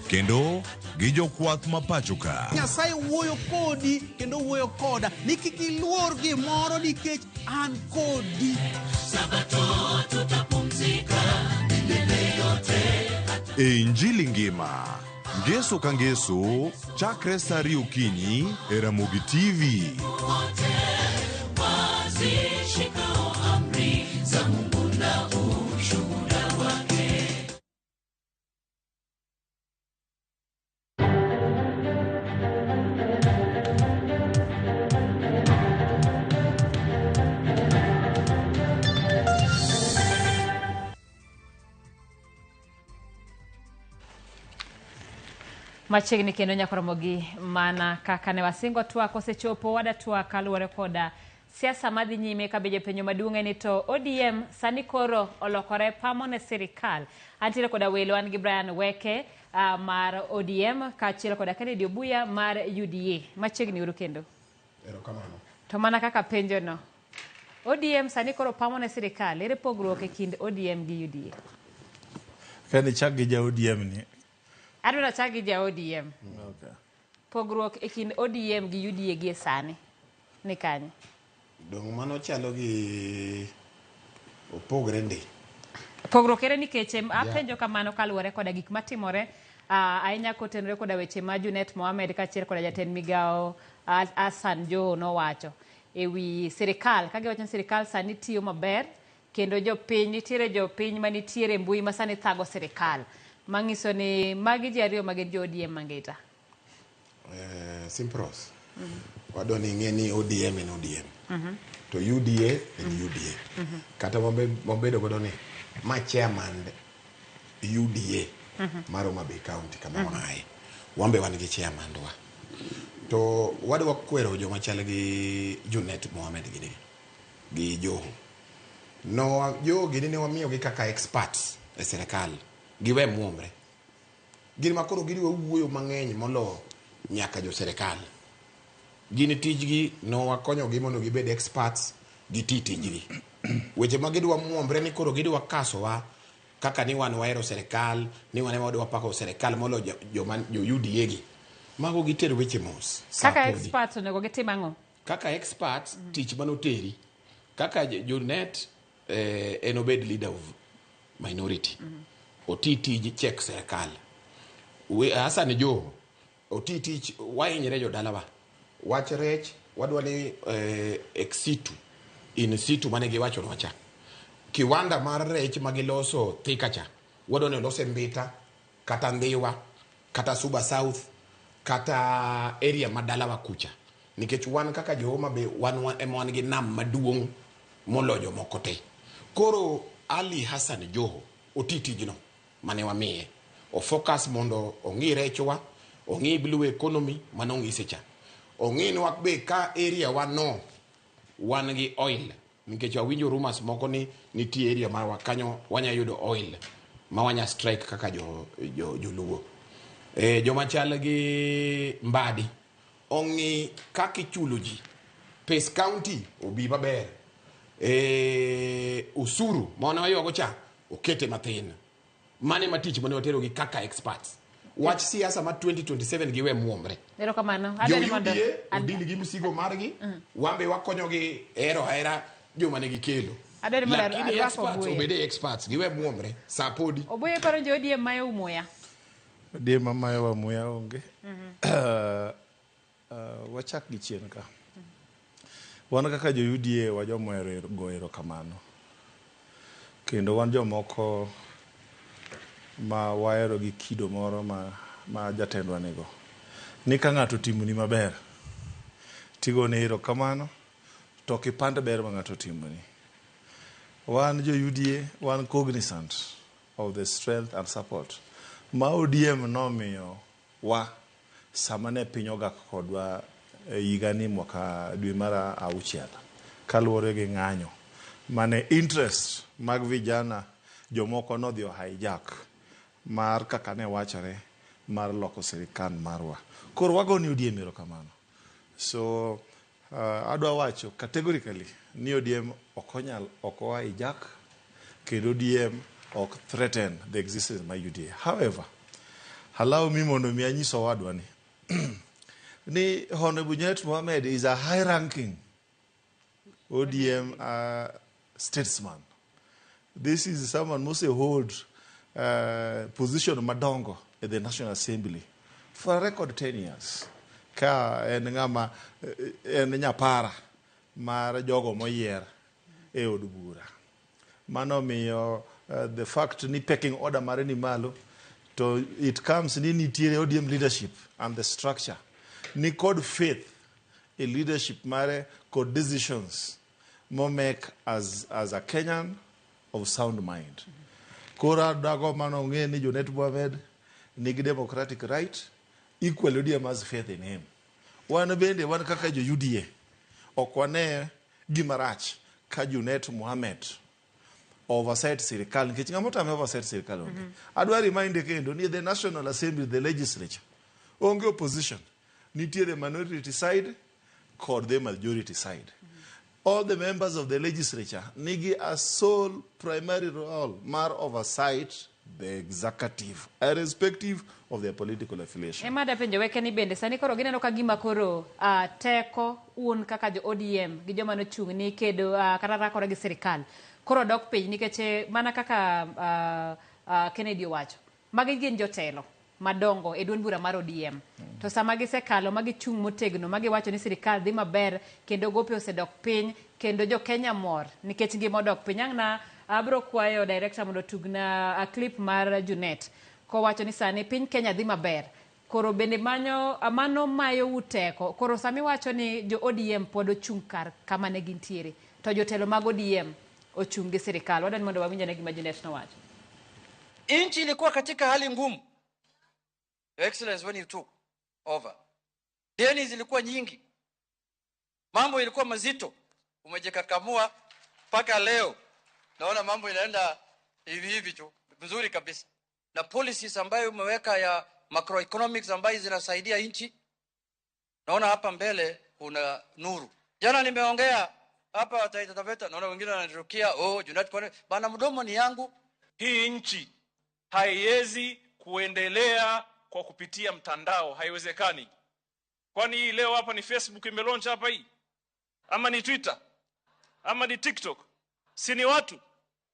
kendo gi jokwath mapacho ka. Nyasaye wuoyo kodi kendo wuoyo koda ni kik iluor gimoro nikech an kodi. Sabato tutapumzika milele yote. E Injili ngima, ngeso ka ngeso, chakre saa 2 okinyi e Ramogi TV. Wazishikao amri za Mungu na ushuhuda wake. Machiegni kendo nyaka Ramogi, mana kaka ne wasingo twak osechopo wada twak kaluwore koda siasa madhi nyime ka beje penyo maduong' ni to ODM sani koro olokore pamo ne sirikal. Antiere koda welo an gi Brian Weke mar ODM kaachiel koda Kennedy Obuya mar UDA. Machiegni uru kendo. Erokamano. To mana kaka penjo no, ODM sani koro pamo ne sirikal, ere pogruok e kind ODM gi UDA? Kani chak gi ja ODM ni. Adwaro chak gi ja ODM. Okay. Pogruok e kind ODM gi UDA gi sani ni kanye? Dong mano chalo gi opogre ndi. Pogruok ere nikech apenjo kamano kaluwore koda gik matimore ahinya kotenore koda weche ma Junet Mohamed kaachiel koda jatend migao Hassan Joho nowacho ewi sirikal, ka giwacho ni sirikal sani tiyo maber kendo jopiny nitiere jopiny manitiere mbui masani thago sirikal mangiso ni magi ji ariyo magin jo ODM Mangita. Simpros. Wadoni ing'e ni ODM en ODM. To UDA en UDA. Kata mabedo godo ni ma chairman UDA mar Homa Bay County kama wang'aye. Wambe wan gi chairman wa. To wadwa kwero joma chal gi Junet Mohamed gi Joho. No Joho gini ne wamiyo gi kaka experts e sirikal. Giwe muomre. Gini makoro gini wuoyo mang'eny molo nyaka jo sirikal. Gini tijgi no wakonyo gi mondo gibed experts gi tijgi. Weche magidwa muomre ni koro gidwa kasowa kaka ni wan waero sirikal, ni wan wadwa pako sirikal molo jo UDA gi. Mago gitero weche mos. Kaka experts onego gitim ang'o? Kaka experts tich manoteri. Kaka Junet en obed leader of minority. Oti tij check sirikal. Hasa ni Joho oti tich wainyre jo dalawa. Wach rech wadwa ni exitu in situ mane giwacho nocha. Kiwanda mar rech magiloso Thikacha wadwa ni olose Mbita kata Ndhiwa kata Suba South kata area madalawa kucha. Nikech wan kaka jo Homa Bay wan gi nam maduong' moloyo moko te. Koro Ali Hassan Joho oti tijno mane wamiye. O focus mondo ong'i rechwa, ong'i blue economy manong'ise cha. Ong'in wakbe ka area wano wan gi oil. Nikech awinjo rumors moko ni nitie area mar wakanyo wanya yudo oil ma wanya strike kaka joluo. Joma chal gi Mbadi ong'i kaka ichulo ji. Pace County obi maber. Usuru ma wayuago cha okete mathin. Mane matich mane watero gi kaka experts. Wach siasa ma 2027 giwe muomre. Ero kamano. Adili gi msigo margi. Wambe wakonyo gi hera joma ne gikelo. Lakini experts obede experts giwe muomre. Sapodi. Oboye paro jo ODM mayo umoya. ODM mayo wa muya onge. Wachak gi chien ka. Wan kaka jo UDA wa jomo ero kamano. Kendo wan jomoko ma waero gi kido moro ma jatendwa nego. Ni ka ng'ato timoni maber, tigone ero kamano, to kipande ber ma ng'ato timoni. Wan jo UDA, wan cognizant of the strength and support ma ODM nomiyo wa sama ne piny ogak kodwa higani mwaka dwe mar 6 kaluwore gi ng'anyo mane interest mag vijana jomoko nodhi hijack mar kaka ne wachore mar loko sirikal marwa. Koro wagoni ODM ero kamano. So adwa wacho categorically ni ODM oko hijack kendo ODM ok threaten the existence of my UDA. However, allow me mondo mi anyiso wadwa ni Honorable Junet Mohamed is a high-ranking ODM statesman. This is someone who holds position madongo at the National Assembly for a record 10 years. Ka en ng'ama en nyapara mar jogo moyier e od bura. Mano miyo the fact ni pecking order mare ni malo to it comes ni nitiere ODM leadership and the structure ni code faith a leadership mare code decisions mo make as a Kenyan of sound mind. Kora dago mano ng'e ni Junet Mohamed nigi democratic right, equal ODM has faith in him. Wan bende wan kaka jo UDA ok wane gimarach ka Junet Mohamed oversight sirikal nikech ng'ama otame oversight sirikal onge. Adwa remind kendo ni the National Assembly, the legislature onge opposition, nitiere minority side kod the majority side. All the members of the legislature nigi a sole primary role mar oversight the executive, irrespective of their political affiliation. Emada penjo weke ni bende sani koro gineno ka gima koro teko un kaka jo ODM gi joma nochung' ni kedo kata rakore gi sirikal. Koro dok piny nikech mana kaka Kennedy wacho. Magi gin jotelo madongo e duond bura mar ODM. to sama gisekalo magichung' motegno magiwacho ni sirikal dhi maber kendo gope osedok piny kendo jo Kenya mor nikech ngima odok piny. Ang' na abro kwayo director mondo tugna a clip mar Junet kowacho ni sani piny Kenya dhi maber. Koro bende mano mayo uteko. Koro sami wacho ni jo ODM pod ochung' kar kama ne gintiere. To jotelo mag ODM ochung' gi sirikal. Wadani mondo wawinja ne gima Junet nowacho. Nchi ilikuwa katika hali ngumu. Your Excellency, when you took over, deni zilikuwa nyingi, mambo ilikuwa mazito. Umejikakamua mpaka leo naona mambo inaenda hivi tu vizuri kabisa, na policies ambayo umeweka ya macroeconomics ambayo zinasaidia nchi, naona hapa mbele kuna nuru. Jana nimeongea hapa Taita Taveta, naona wengine wananirukia Junet bana, mdomo ni yangu. Hii nchi haiwezi kuendelea kwa kupitia mtandao, haiwezekani. Kwani hii leo hapa ni Facebook imelaunch hapa hii, ama ni Twitter, ama ni TikTok? Si ni watu,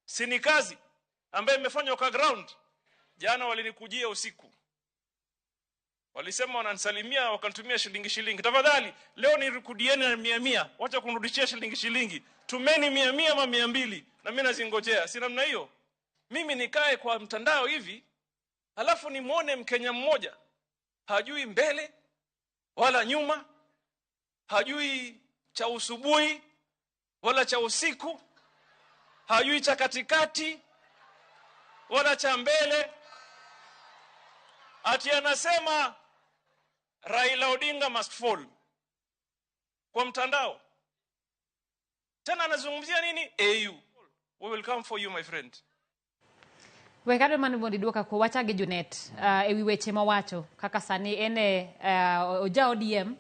si ni kazi ambayo imefanywa kwa ground. Jana walinikujia usiku, walisema wananisalimia, wakanitumia shilingi. Tafadhali leo nirikudieni na 100, wacha kunirudishia shilingi. Tumeni 100 ama 200 na mimi nazingojea. Si namna hiyo. Mimi nikae kwa mtandao hivi alafu nimuone Mkenya mmoja hajui mbele wala nyuma, hajui cha usubuhi wala cha usiku, hajui cha katikati wala cha mbele, ati anasema Raila Odinga must fall kwa mtandao. Tena anazungumzia nini? AU. We will come for you, my friend. Wekado mani mondi duoka ko wacha gi Junet ewi weche mawacho kaka sani ene oja ODM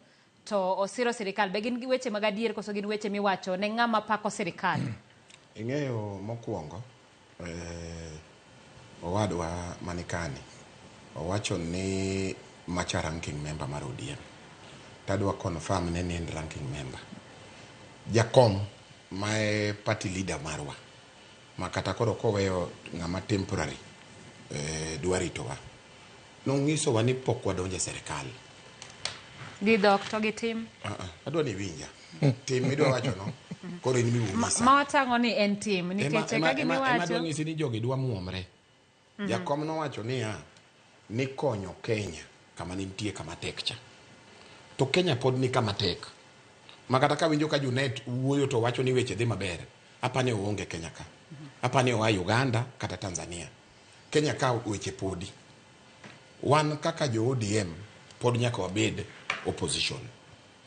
to osiro sirikal. Be gin gi weche magadier koso gin weche miwacho ne ng'ama pako sirikal? Ing'eyo mokwongo owadwa manikani owacho ni macha ranking member mar ODM. Tadwa confirm ne en ranking member. Jakom mae party leader marwa makata koro koweyo ng'ama temporary dwaritowa nong'iso wa ni pok wadonje serikal di doctor gi tim adwa ni winja tim midwa wacho no koro in miwunyisa ma watango ni en tim nikech ka gini wacho adwa ng'isi ni jogi dwa muomre. Jakom nowacho ni konyo Kenya kama nitie kama tek cha, to Kenya pod ni kama tek makata ka winjo ka Junet wuoyo to wacho ni weche dhi maber. Apane uonge Kenya ka, apane wa Uganda kata Tanzania. Kenya ka weche podi. Wan kaka jo ODM pod nyaka wabed opposition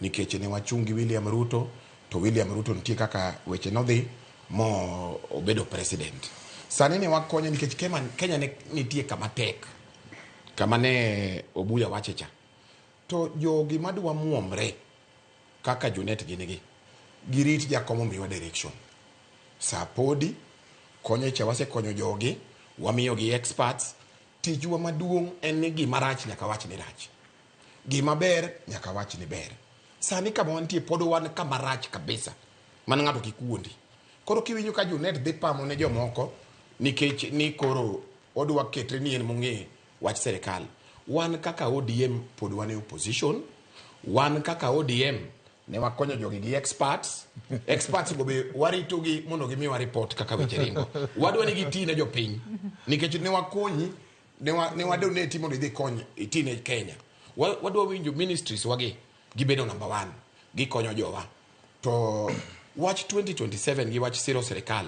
nikech ne wachungi William Ruto, to William Ruto nitie kaka weche nodhi mo obedo president. Sani ne wakonye nikech Kenya nitie kama tek kama ne Obuya wachecha. To jogi madwa muomre kaka Junet ginigi girit jakomo miwa direction. Sapodi konyo cha wase konyo jogi, wamiyo gi experts. Tijwa maduong' en ni gima rach nyaka wach ni rach, gima ber nyaka wach ni ber. Sani kama wantie pod wan kama rach kabisa man ng'ato kikuondi. Koro kiwinjo ka Junet dhi pamo ne jomoko nikech ni koro odwa ketre ni en mong'e wach serikal. Wan kaka ODM pod wan e opposition. Wan kaka ODM ne wakonyo jogi gi experts. Experts go be warito gi mondo gimiwa report kaka weche ringo. Wadwa ni gitine jopiny nikech ne wakonyi ne wadonate mondo idhi kony itine Kenya. Wadwa winjo ministries wagi gibedo number 1 gikonyo jowa. To watch 2027 gi watch siro serikal.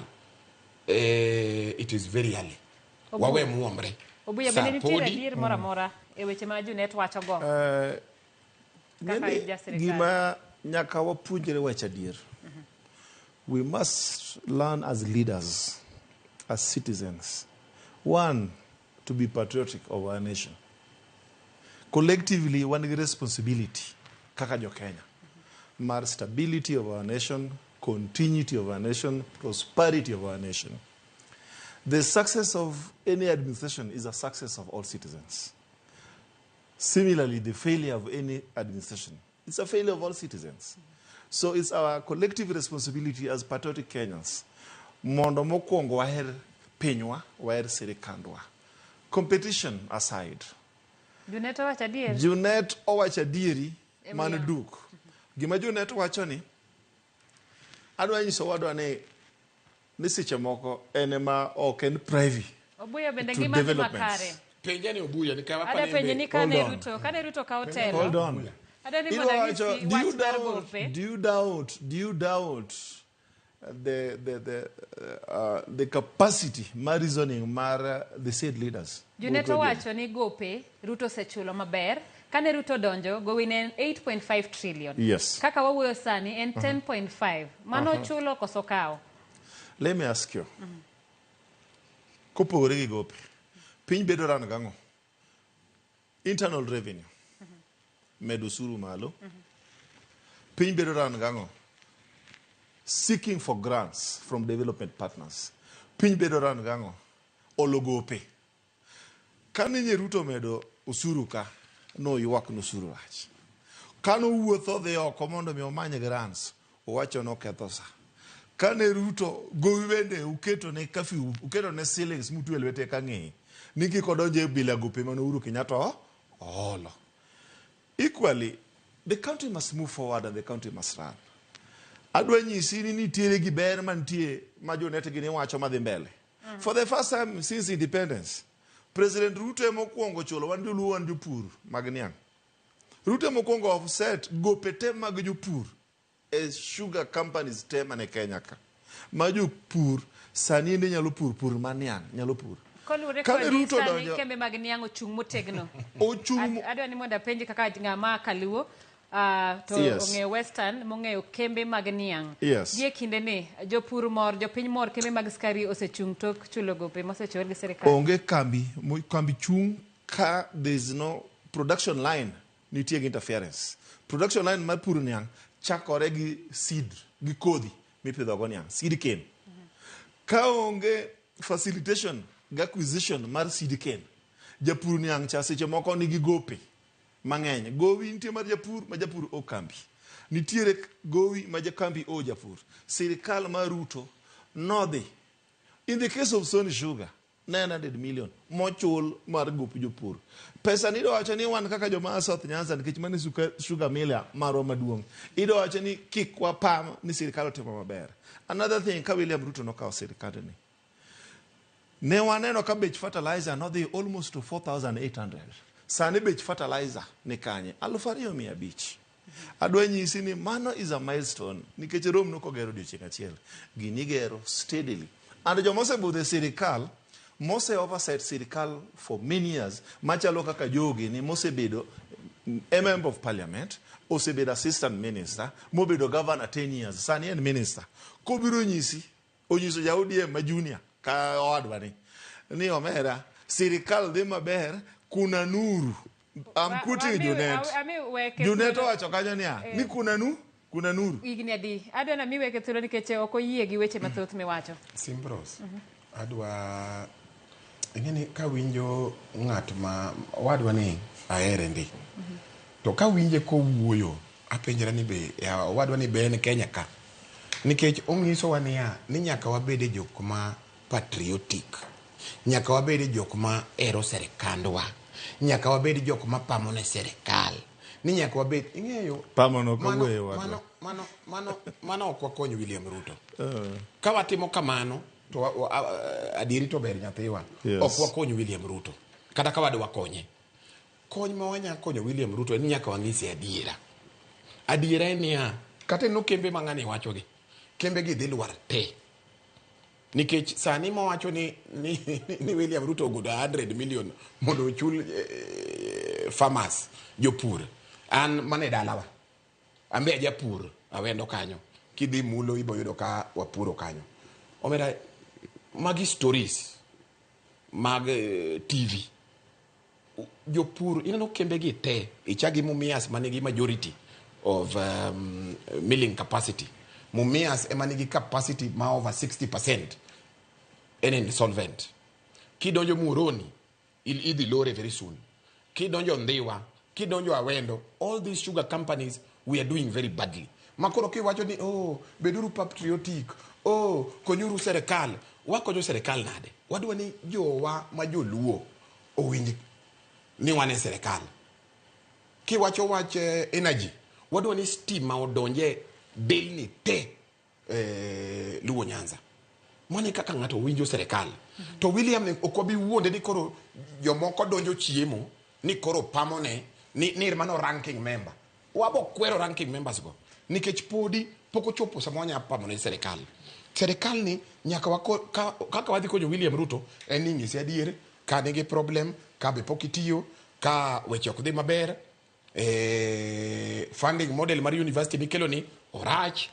It is very early. Wawe muomre. Obuya bende nitiere adier mora mora e weche ma Junet wacho go. Gima nyaka wapuonjre wacha adier. We must learn as leaders, as citizens. One, to be patriotic of our nation. Collectively, one responsibility, kaka jo Kenya. Mar stability of our nation, continuity of our nation, prosperity of our nation. The success of any administration is a success of all citizens. Similarly, the failure of any administration is a failure of all citizens. So it's our collective responsibility as patriotic Kenyans. Mondo mokwongo waher pinywa, waher sirikandwa. Competition aside, Junet owacho adier. Junet owacho adieri man duk. Gima Junet wacho ni adwa nyiso wadwa ni seche moko ene ma ok en privy. Obuya bende ngima dhi makare. Penja ni Obuya ni kawa Ada penje ni kane Ruto ka otelo. Hold on. Ada ni monangisi wach mar gope. Do you doubt the capacity mar reasoning mar the said leaders? Junet owacho ni gope Ruto sechulo maber. Kane Ruto donjo, gowi ne 8.5 trillion. Yes. Kaka wawuoyo sani en 10.5. Mano chulo koso kao. Let me ask you. Kopogore gi gope. Piny bedo ran gang'o. Internal revenue. Medo suru malo. Piny bedo ran gang'o. Seeking for grants from development partners. Piny bedo ran gang'o. Olo gope. Kane nye Ruto medo usuru ka. No ywak nusuru wach. Kano wuotho dhi oko mondo mi omany grants. Owacho no ketho sa. Kane Ruto gowi bende uketo ne curfew, uketo ne ceilings mutu elwete ka ng'e. Niki kodonje bila gope mano Uhuru Kenyatta olo. Equally, the country must move forward and the country must run. Adwa nyisi ni nitiere gi ber mantie ma Junet gini wacho madhi mbele. For the first time since independence, President Ruto mokwongo chulo wan joluo wan jopur mag niang'. Ruto mokwongo offset gope te mag jopur as sugar companies te mane Kenya ka. Ma jopur sani ende nyalo pur ma niang' nyalo pur. Kolure kod Ruto donjo kembe mag niang' ochung' motegno. Adwa ni mondo apenji kaka ng'ama kaluo to ong'eyo Western mong'eyo kembe mag niang'. Gie kinde ni jopur mor jopiny mor kembe mag skari osechung' tok chulo gope mosechor gi serikal. Onge kambi chung ka there is no production line nitie gi interference. Production line mar pur niang' chakore gi seed gi kodhi mipidho go niang' seed cane. Ka onge facilitation gi acquisition mar seed cane japur niang' cha seche moko nigi gope mang'eny. Gowi nitie mar japur ma japur o kambi. Nitiere gowi ma jakambi o japur. Sirikal mar Ruto nodhi. In the case of Sony Sugar 900 million mochul mar gop jopur. Pesa nido wacho ni wan kaka joma South Nyanza nikech mane sugar mill marwa maduong'. Ido wacho ni kik wapam ni sirikal otimo maber. Another thing ka William Ruto nokawo sirikal ni. Ne waneno ka bech fertilizer nodhi almost to 4,800. Sani bech fertilizer ni kanye 2,500. Adwa nyisi ni mano is a milestone nikech Rome nokogero odiochieng' achiel. Gini gero steadily. And joma osebudho sirikal mose oversight sirikal for many years. Machalo kaka jogi ni mosebedo a member of parliament, osebedo assistant minister, mobedo governor 10 years. Sani en minister. Kobiro nyisi, onyiso ja ODM ma junior ka owadwa ni omera sirikal dhi maber kuna nuru. I'm quoting Junet. Junet owacho kanyo ni kuna nuru. Igni adi. Adwa na miweke thuolo nikech ok oyie gi weche mathoth miwacho. Simbros. Adwa ingeni ka winjo ng'at ma wadwa ni ahere ndi. To ka winje ko wuoyo apenjera ni be wadwa ni be en Kenya ka. Nikech onyiso wa ni nyaka wabede jok ma patriotic. Nyaka wabede jok ma ero serikandwa. Nyaka wabede jok ma pamo ne serikal. Ni nyaka wabed ing'eyo pamo no kawuoyo mano ok wakonyo William Ruto. Ka watimo kamano to adieri to ber nyathiwa. Ok wakonyo William Ruto. Kata ka wadwa konye. Kony ma wanya konyo William Ruto ni nyaka wang'isi adiera. Adiera en niya kata no kembe mang'ani wacho gi. Kembe gi dhi lwar te. Nikech sani mo wacho ni William Ruto ogudo 100 million mondo ochul farmers jopur. An mane dalawa. Ambe japur awendo kanyo. Kidhi mulo ibo yudo ka wapuro kanyo. Omera magi stories mag TV. Jopur inano kembe gi te ichagi Mumias manigi majority of milling capacity. Mumias emanigi capacity ma over 60%. En insolvent. Kidonjo Muroni idhi lore very soon. Kidonjo Ndhiwa, kidonjo Awendo, all these sugar companies we are doing very badly. Makoro kiwacho ni beduru patriotic, konyuru serikal. Wakonyo serikal nade? Wadwa ni jowa ma joluo owinj ni wane serikal. Kiwacho wach energy, wadwa ni stima odonje delni te Luo Nyanza. Mane kaka ng'ato winjo serikal. To William ne okobi wuonde ni koro jomoko donjo chiemo ni koro pamone ni mano ranking member. Wabo kwero ranking members go. Nikech podi poko chopo samonya pamone serikal. Serikal ni nyaka kaka wadhi konyo William Ruto en ni ng'ise adier ka nigi problem ka be pokitiyo ka weche ok dhi maber funding model mar university mikelo ni orach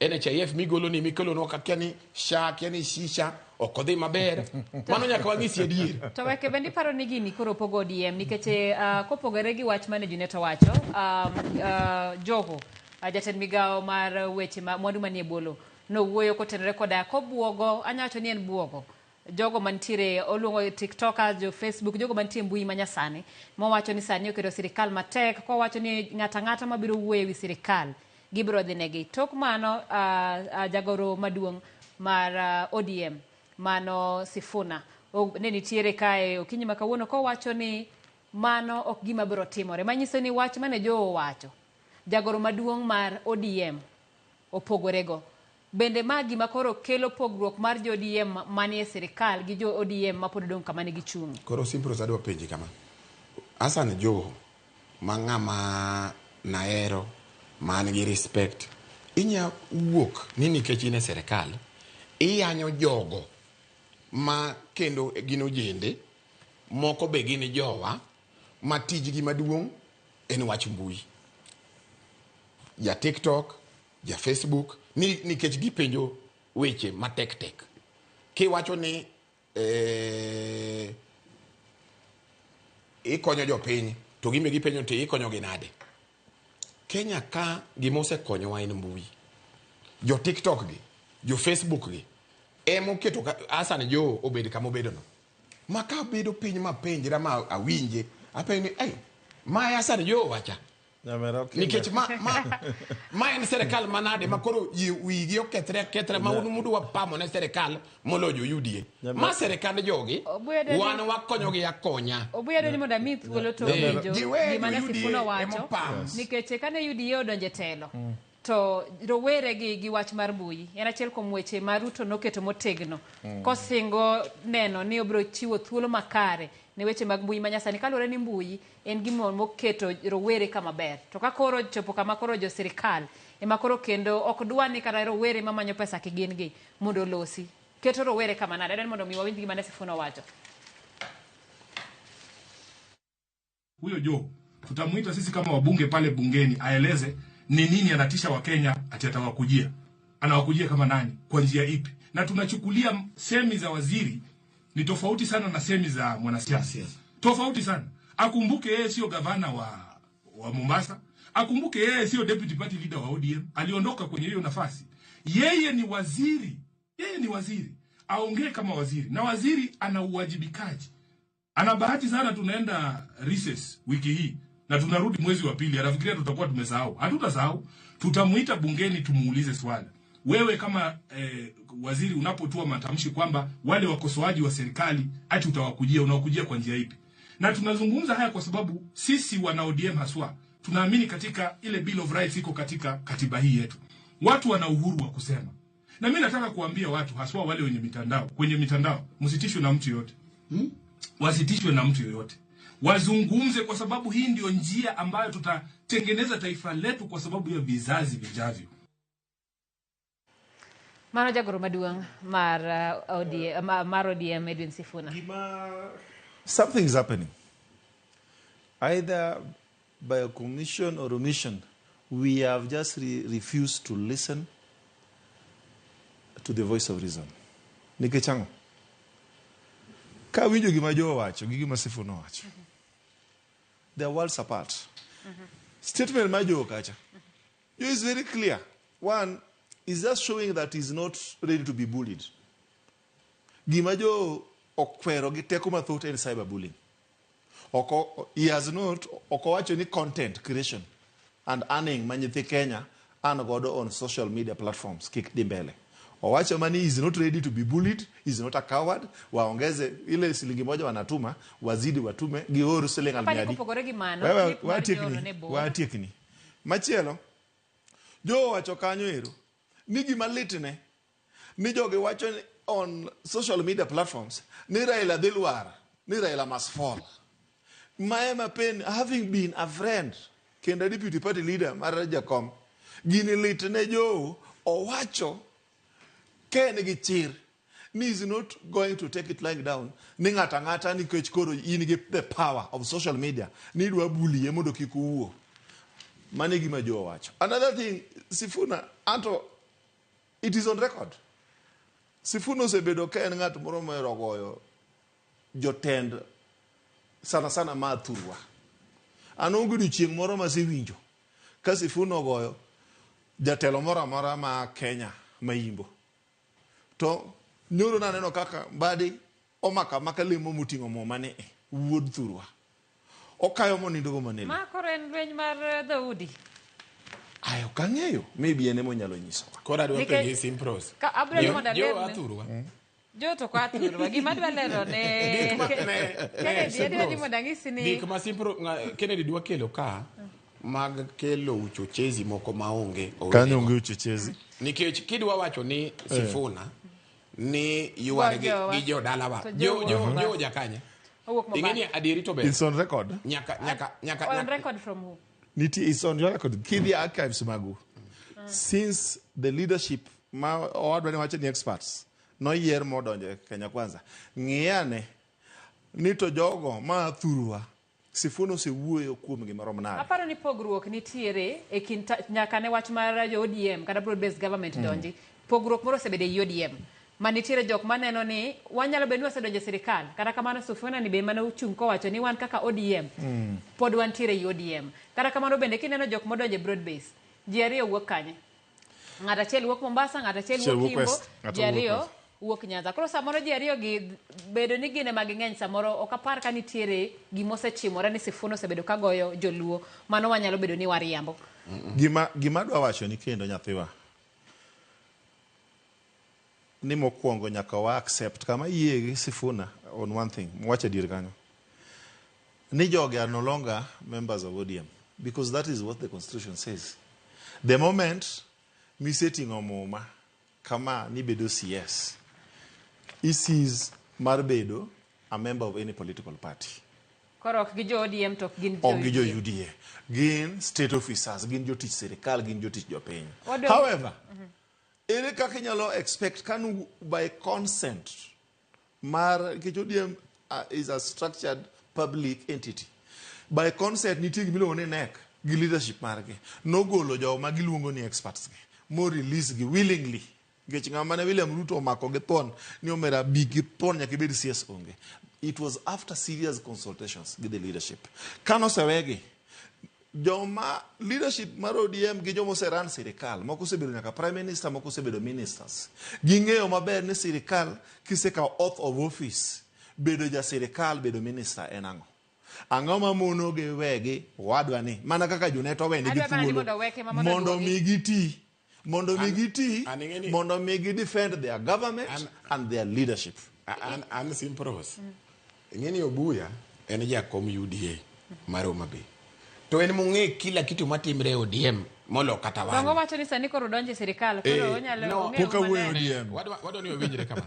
NHIF migolo no kakia ni SHA kia ni shisha okodhi maber mano nyaka wang'isi adier. To weke bendi paro ni gini koro pogo ODM nikech kopogore gi wach mane Junet wacho jogo jatend migao mar weche mwandu manie bolo no wuoyo kotenore koda kobuogo anyacho ni en buogo jogo mantiere oluongo TikTokers, jo Facebook, jogo mantiere mbui manyasani mowacho ni sani oketo sirikal matek, ko wacho ni ng'ata mabiro wuoyo wi sirikal gibiro dhi negi. Tok mano jagoro maduong' mar ODM mano Sifuna ne nitiere kae okinyi makawuono ko wacho ni mano ok gima biro timore, manyiso ni wach mane jo wacho jagoro maduong' mar ODM opogorego. Bende magi makoro kelo pogruok mar jo ODM manie sirikal gi jo ODM mapod dong kama ne gichung'. Koro simpro sadwa penji kama. Asan jo mang'ama naero man gi respect inya wuok ni nikech ine sirikal iyanyo jogo ma kendo gino jende moko be gini jowa ma tijgi maduong' en wach mbui. Ja TikTok, ja Facebook nikech gipenjo weche matek. Kiwacho ni ikonyo jopiny to gimbe gipenjo to ikonyo gi nade. Kenya ka gimose konyowa en mbui. Jo TikTok gi, jo Facebook gi emo keto asan jo obed kama obedo no. Ma ka bedo piny ma penjra ma awinje apenjo ni ma asan jo wacha. Nikech ma en serikal manade makoro wigi okethre ma mudu wa pamo ne serikal molojo UDA. Ma serikal jogi wan wakonyo gi akonya. Obuyedo ni moda mith golo to winjo gima ne Sifuna wacho nikech kane UDA odonje telo to rowere gi wach mar mbui en achiel kuom weche ma Ruto noketo motegno kosingo neno ni obiro chiwo thuolo makare ne weche mag mbui manyasani kalore ni mbui en gimo moketo rowere kama ber. To ka koro chopo kama koro jo sirikal ema koro kendo ok dwani kata rowere mamanyo pesa kigin gi mondo losi keto rowere kama nade den mondo mi wawinj gima ne Sifuna wacho. Huyo jo tutamuita sisi kama wabunge pale bungeni aeleze ni nini anatisha Wakenya ati atawakujia. Anawakujia kama nani? Kwa njia ipi? Na tunachukulia semi za waziri ni tofauti sana na semi za mwanasiasa. Tofauti sana. Akumbuke yeye sio gavana wa Mombasa. Akumbuke yeye sio deputy party leader wa ODM. Aliondoka kwenye hiyo nafasi. Yeye ni waziri. Aongee kama waziri. Na waziri ana uwajibikaji. Ana bahati sana tunaenda recess wiki hii. Na tunarudi mwezi wa pili. Anafikiria tutakuwa tumesahau. Hatutasahau. Tutamuita bungeni tumuulize swali. Wewe kama waziri unapotoa matamshi kwamba wale wakosoaji wa serikali ati unawakujia kwa njia ipi? Na tunazungumza haya kwa sababu sisi wana ODM haswa tunaamini katika ile Bill of Rights iko katika katiba hii yetu. Watu wana uhuru wa kusema. Na mimi nataka kuambia watu haswa wale kwenye mitandao msitishwe na mtu yote. Wasitishwe na mtu yoyote. Wazungumze kwa sababu hii ndio njia ambayo tutatengeneza taifa letu kwa sababu ya vizazi vijavyo. Mano jagoro maduong' mar ODM Edwin Sifuna. Something's happening. Either by commission or omission, we have just refused to listen to the voice of reason. Nikechango. Ka winjo gima jo wacho, gima Sifuna wacho. They are worlds apart. Statement majo kacha. It is very clear. One is just showing that he's not ready to be bullied. Gimajo okwero gi teko mathoth in cyberbullying. He has not okowacho ni content creation and earning manyithi Kenya and godo on social media platforms kik di mbele. Owacho mani is not ready to be bullied, is not a coward. Waongeze ile shilingi moja wanatuma, wazidi watume gioro siling almiadi. Watiekni. Machielo jo wacho kanyo ero ni gima litne ni joge wacho on social media platforms ni Raila Dilwar, ni Raila must fall. My pain, having been a friend, kenda deputy party leader Mara Jakom, gini litne jo owacho ken gichir ni is not going to take it lying down. Ni ngata ni kech koro in get the power of social media. Ni dwa bully ye mondo kikuwo. Mane gima jo wacho. Another thing, Sifuna, Anto, it is on record. Sifuna osebedo ka en ng'at moro mohero goyo jotend sana ma thurwa. An onge chieng' moro masewinjo ka Sifuna ogoyo jatelo moro amora ma Kenya ma Yimbo. To nyoro naneno kaka badi omaka lemo moting'o mo mane wuod thurwa. Okayo monindo go manene. Ma koren lweny mar Daudi. Ayo kang'eyo, maybe ene monyalo nyiso. Kora dwa penje simpros. Ka abro mo da jo athurwa. Jo to kwa athurwa gima dwa lero ne. Kennedy mo dangisi ni. Gik ma simpro Kennedy dwa kelo ka mag kelo uchochezi moko maonge. Kanyo onge uchochezi. Nikech kidwa wacho ni Sifuna ni yuare gi jo dalawa. Jo jakanye. Ingeni adieri to be. It's on record. Nyaka on record from who? It's on record. Kidi archives magu. Since the leadership ma wadwa ni wacho ni experts no year modonje Kenya Kwanza. Ngiyane ni to jogo ma thurwa Sifuna osewuoyo kuom gimoro manade. Aparo ni pogruok nitiere e kind nyaka ne wach mar ODM kada broad based government donji. Pogruok moro osebede ODM. Manitiere jok maneno ni wanyalo bedo wasedonje sirikal kada kamano Sifuna ni be mane uchung' kowacho ni wan kaka ODM pod wantiere ODM kada kamano bende kineno jok modonje broad base ji ariyo wuok kanye ng'ata achiel wuok Mombasa ng'ata achiel wuok Kimbo ji ariyo wuok Nyanza koro samoro ji ariyo gi bedo ni gine maging'eny samoro ok apar ka nitiere gimosechimore ni Sifuna osebedo kagoyo joluo mano wanyalo bedo ni wariambo gima dwa wacho ni kendo nyathiwa ni mokwongo nyaka wa accept kama yie gi Sifuna on one thing mwache dir kanyo ni joge are no longer members of ODM because that is what the constitution says. The moment me setting omuma kama ni bedo CS is marbedo a member of any political party. Korok gi jo ODM tok gin jo UDA gin state officers gin jotich serikal gin jotich jopiny. However, ere kaka inyalo expect kanu by consent mar ODM is a structured public entity. By consent nitie gimiluongo ni NEC gi leadership margi nogolo jogo ma giluongo ni experts gi mo release gi willingly. Nikech ng'ama ne William Ruto omako gi thon ni omera bi gi thon nyaka ibed CS onge. It was after serious consultations with the leadership. Kano sewegi joma leadership mar ODM gi jomo seran sirikal moko osebedo nyaka prime minister moko osebedo ministers ging'eyo maber ni sirikal kisekawo oath of office bedo ja sirikal bedo minister en ang'o mamono gi wegi wadwa ni mana kaka Junet owene gi thuolo mondo migi ti mondo migi defend their government and their leadership. An simpros ing'eni Obuya en jakom UDA mar Homa Bay to en mong'e kila kitu matimre ODM molo kata wan. Dongo wacho ni sani koro donje sirikal koro onyalo ong'e poka wuoyo ODM. Wadwa ni owinjre kama.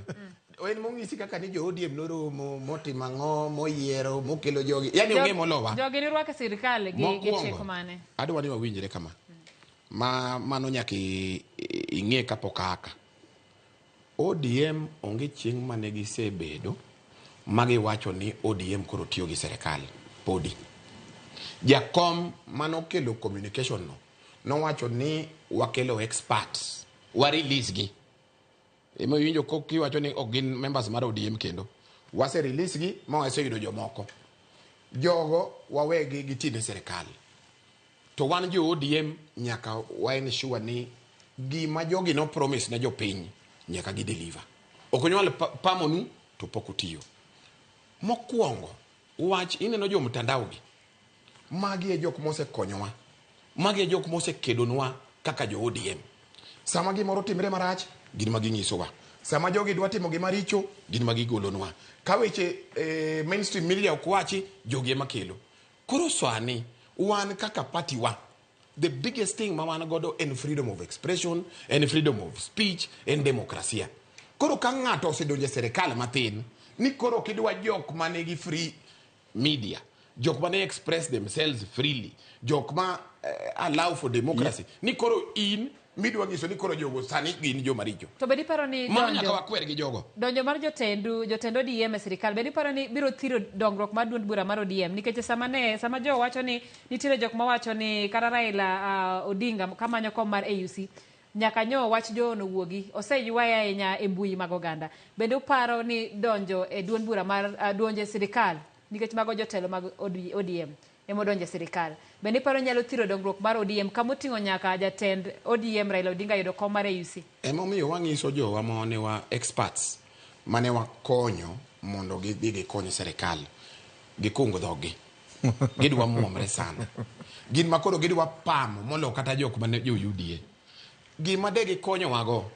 En mong'isi kaka ni jo ODM noromo motimo ang'o moyiero mokelo jogi. Yaani ong'e molowa. Jogi ni rwake sirikal gi chiko mane. Adwa ni owinjre kama. Mano nyaka ing'e kapok aka. ODM onge chieng' mane gisebedo magi wacho ni ODM koro tiyo gi sirikal podi. Jakom manokelo communication no wacho ni wakelo experts wa release gi emo winjo ko kiwacho ni ok gin members mar ODM kendo wase release gi ma waseyudo jomoko jogo wawegi gitine sirikal to wan jo ODM nyaka waen sure ni gima jogi no promise na jopiny nyaka gi deliver ok onyal pamonu to pokutiyo mokwongo wach ineno jo mtandao gi magi e jok mose konyowa magi e jok mose kedonwa kaka jo ODM sama gimoro timre marach gin ma ginyisowa. Sama jogi dwa timo gima richo, gin ma gigolonwa. Ka weche mainstream media ok wachi, jogi ema kelo. Koro sani wan kaka party wa, the biggest thing ma wan godo en freedom of expression, en freedom of speech, en demokrasia. Koro ka ng'ato osedonjo e serikal matin, ni koro kidwa jok manigi free media, jok mane express themselves freely, jok ma allow for democracy, ni koro in midwa nyiso ni koro jogo sani gin joma richo. To bedi paro ni nyaka wakwer gi jogo. Donjo mar jotendo ODM e sirikal, bedi paro ni biro thiro dongruok mar duond bura mar ODM, nikech sama jo wacho ni nitiere jok ma wacho ni kata Raila Odinga kamanyo kom mar AUC, nyaka nyo wach jo no wuogi, oseywaye ahinya e mbui mag oganda. Bende uparo ni donjo e duond bura mar donjo e sirikal, nikech mago jotelo mag ODM emo donjo e sirikal. Bende paro nyalo thiro dongruok mar ODM kamoting'o nyaka jatend ODM Raila Odinga yudo kom mar AUC. Emomiyo wang'iso jowa mane wa experts mane wakonyo mondo gidhi gikony sirikal, gikungo dhogi. Gidwa muomre sana. Gin makoro gidwa pamo molo kata jok mane jo UDA. Gima de gikonyo wago,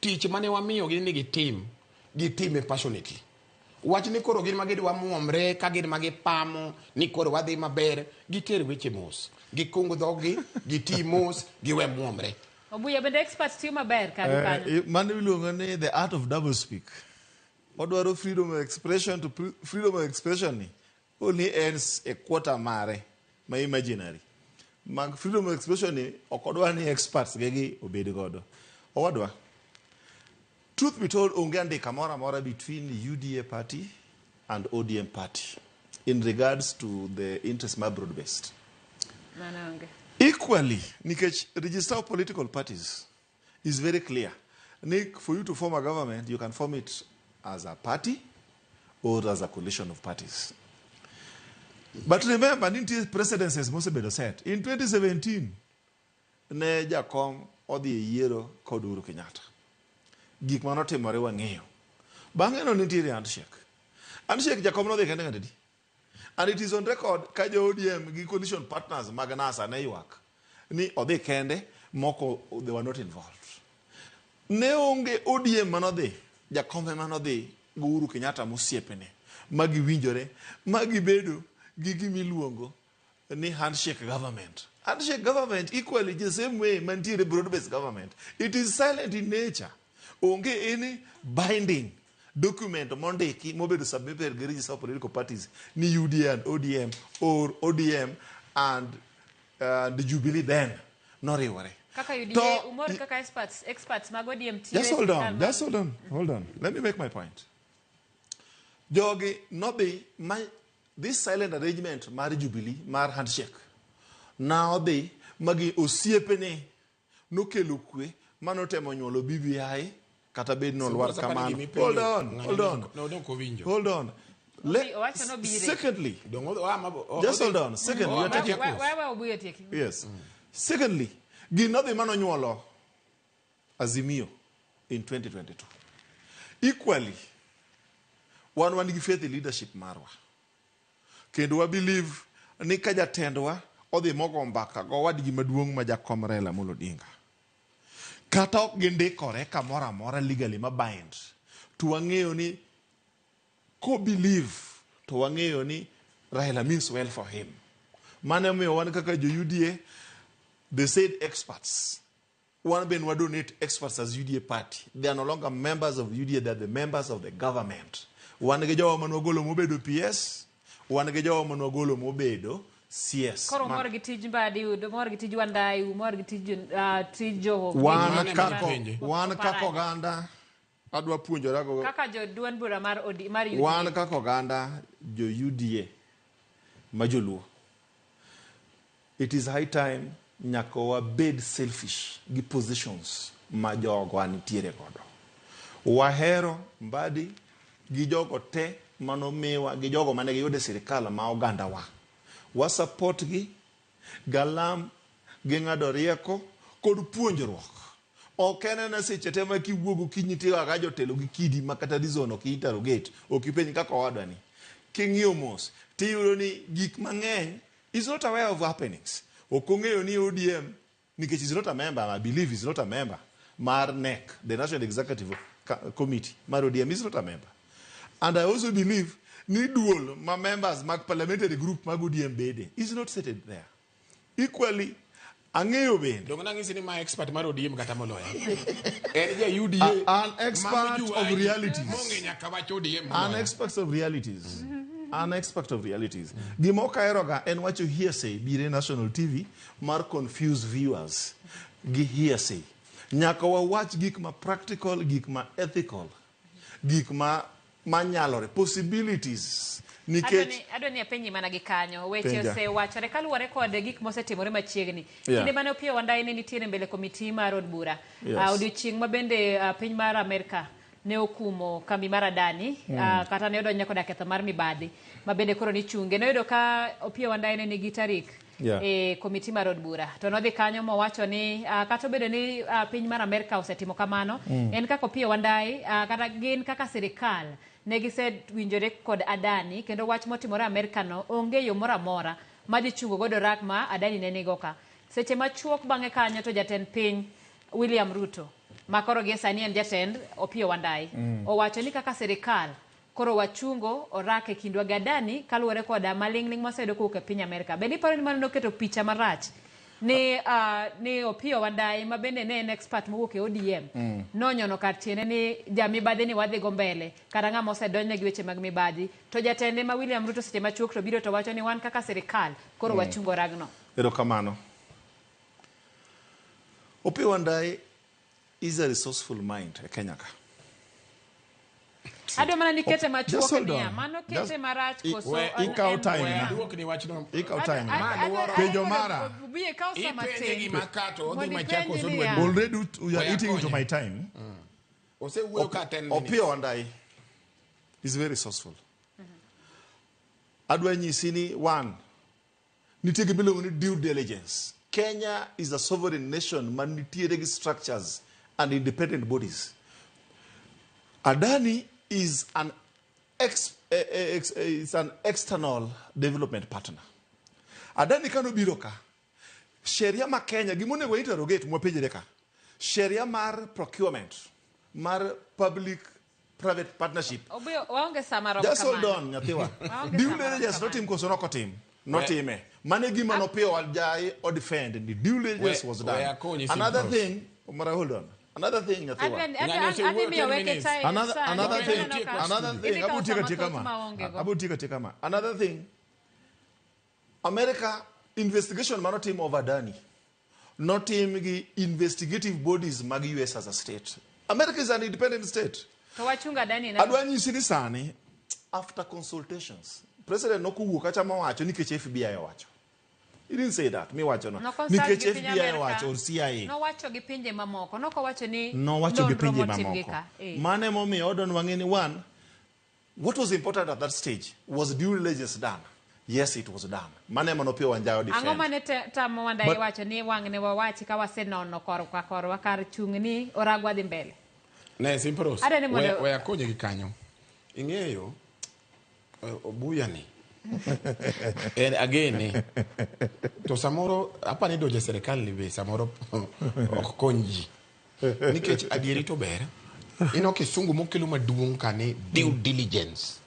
tich mane wamiyo gini gitime passionately. Wach ni koro gin magidwa muomre, ka gin magipamo, ni koro wadhi maber, giter weche mos. Gikungo dhogi, giti mos, giwe muomre. Obuya bende experts tiyo maber kani kanyo. Mane iluongo ni the art of double speak. Odwaro freedom of expression to freedom of expression ni only ends a quarter mare ma imaginary. Mag freedom of expression ni okodwa ni experts gegi obed godo. Owadwa. Truth be told, onge andika mora mora between the UDA party and ODM party in regards to the interest ma broad based. Equally, nikech register of political parties is very clear. Nick, for you to form a government, you can form it as a party or as a coalition of parties. But remember, ninti precedence as Mosebedo said. In 2017, ne jakom odi yiero kod Uhuru Kenyatta. Gik manotimore wang'eyo. Bang'e no nitiere handshake. Handshake jakom no dhi kende ng'atedi. And it is on record ka jo ODM gi coalition partners mag NASA ne ywak ni odhi kende, moko they were not involved. Ne onge ODM manodhi, jakombe manodhi go Uhuru Kenyatta mosiepene, magi winjore, magi bedo gi gimiluongo ni handshake government. Handshake government equally the same way mantiere broad-based government. It is silent in nature. Onge any binding document mondiki mobedo submitted to register of political parties ni UDA and ODM or ODM and the Jubilee then no riwore. Kaka UDA umor kaka experts mag ODM. Just hold on. Let me make my point. Jogi no be this silent arrangement mar Jubilee mar handshake. Now be magi osiepene no kelo kwe manotemo nyuolo BBI kata bed no lwar kamano. Hold on. Secondly, just hold on. Secondly, you're taking course. Yes. Secondly, ginodhi mano nyuolo Azimio in 2022. Equally, wan gi faith in leadership marwa. Kendo wa believe ni ka jatendwa odhi mogo mbaka go wadgi maduong' ma jakom Raila Amolo Odinga. Kata ok gindikore kamoro amora legally ma bind. To wang'eyo ni ko believe to wang'eyo ni Raila means well for him. Mane miyo wan kaka jo UDA, they said experts. One ben we donate experts as UDA party. They are no longer members of UDA, they are the members of the government. Wan ge jowa manogolo mobedo PS, wan ge jowa manogolo mobedo CS. Koro mor gi tij mbadi udo, mor gi tij wandai, mor gi tij joho. Wan kako ganda adwa puonjora go. Kaka jo duond bura mar UDA. Wan kako ganda jo UDA majoluo. It is high time nyako wa bed selfish gi positions ma jogo anitiere godo. Wahero mbadi gi jogo te manomiwa gi jogo mane giyude sirikal ma oganda wa support gi galam gi ng'ado rieko kod puonjruok. Ok en na seche te ma kiwuogo kinyitiga ga jotelo gi kidi makata dizono ki interrogate okipenj kaka wadani. King'iyo mos tiyudo ni gik mang'eny is not aware of happenings. Okong'eyo ni ODM nikech is not a member, I believe is not a member. mar NEC, the National Executive Committee, mar ODM is not a member. And I also believe ni dual my members mag parliamentary group mag ODM bede is not seated there. Equally, ang'eyo bende. Dong nang'isi ni ma expert mar ODM kata moloya. En ja UDA. An expert of realities. Monge nyaka wach ODM. An expert of realities. An expert of realities. Gima ok aheroga en wacho hearsay bire national TV mar confuse viewers gi hearsay. Nyaka wawach gik ma practical, gik ma ethical, gik ma manyalore, possibilities. Adoni apenji mana gi kanyo weche osewachore kaluwore kod gik mosetimore machiegni. Kinde mane Opiyo Wandayi ne nitiere mbele komiti mar od bura. Odiochieng' ma bende piny mar Amerika ne okumo kambi mar Adani kata ne odonjo koda ketho mar mibadhi ma bende koro ni chunge. Ne oyudo ka Opiyo Wandayi ne nigi tarik e komiti mar od bura. To nodhi kanyo mowacho ni kata obedo ni piny mar Amerika osetimo kamano, en kaka Opiyo Wandayi kata gin kaka sirikal ne gisewinjore kod Adani kendo wach motimore Amerika no onge yo moro amora ma dhi chungo godo rak ma Adani ne nigo ka. Seche machuok bang'e kanyo to jatend piny William Ruto ma koro gi sani en jatend Opiyo Wandayi owacho ni kaka sirikal koro wachungo orak e kindwa gi Adani kaluwore koda maling'ling moseyudo kowuok e piny Amerika. Bende iparo ni mano noketo picha marach ni Opiyo Wandayi ma bende ne en expert mowuok e ODM nonyono kar tiene ni jamibadhi ni wadhi go mbele kata ng'ama osedonjne gi weche mag mibadhi to jatende ma William Ruto seche machuok to biro to wacho ni wan kaka sirikal koro wachungo ragno. Erokamano. Opiyo Wandayi is a resourceful mind e Kenya ka. Ado mana nikete machuok niya, mano kete marach koso. Ikaw time na. Duok ni wachno. Ikaw time na. Penjo mara. Buye kaw sama Ipenje gi makato, odhi machako so duwe. Already you are eating into my time. Ose wuoyo ka 10 minutes. Opiyo Wandayi is very resourceful. Adwa nyisi ni one, nitie gima iluongo ni due diligence. Kenya is a sovereign nation man nitiere gi structures and independent bodies. Adani is an external development partner. Adani kano biro ka. Sheria ma Kenya gimonego interrogate mwapenjere ka. Sheria mar procurement, mar public private partnership. Waonge sama robo. Just hold on, nyathiwa. Due diligence notim koso nokotim. Notime. Mane gima Opiyo Wandayi or defend the due diligence was done. Another thing, hold on. Another thing, another thing, America investigation ma not team of Adani, not team investigative bodies mag US as a state. America is an independent state. Adwani sinisani after consultations, President Nokuwu kacha mawacho nikech FBI wacho. He didn't say that. Me wacho no. Nikech FBI wacho or CIA. No wacho gi pinje mamoko. No ko wacho ni no wacho gi pinje mamoko. Mane momi odon wangeni one. What was important at that stage was due diligence done. Yes, it was done. Mane Opiyo Wandayi defend. Ango mane tamo Wandayi wacho ni wangne wawachi ka wasenono kor wakar chungni oragwa dhi mbele. Ne simpros. We akonye gi kanyo. Ing'eyo obuya ni. And again, to samoro apani doje serikal libe samoro okkonji. Nikech adieri to ber. Ino kisungu mokelo maduong' kane due diligence.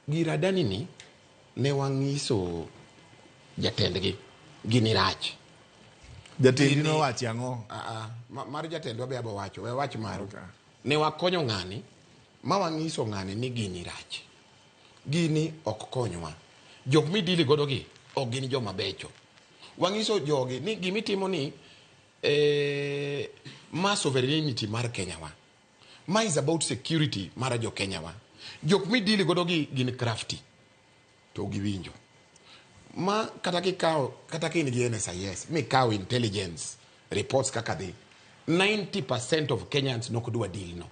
Gira Adani ni ne wang'iso jatendgi gini rach. Jatendi no wachi ang'o? Mar jatendwa be abo wacho, we wach maro. Ne wakonyo ng'ani, ma wang'iso ng'ani ni gini rach. Gini ok konywa. Jok midili godo gi ok gin joma becho. Wang'iso jogi ni gimitimo ni ma sovereignty mar Kenya wa. Ma is about security mar jo Kenya wa. Jok midili godo gi gin crafty. To giwinjo. Ma kata ki ni NSIS, mi kaw intelligence reports kaka di 90% of Kenyans no kudwa deal no.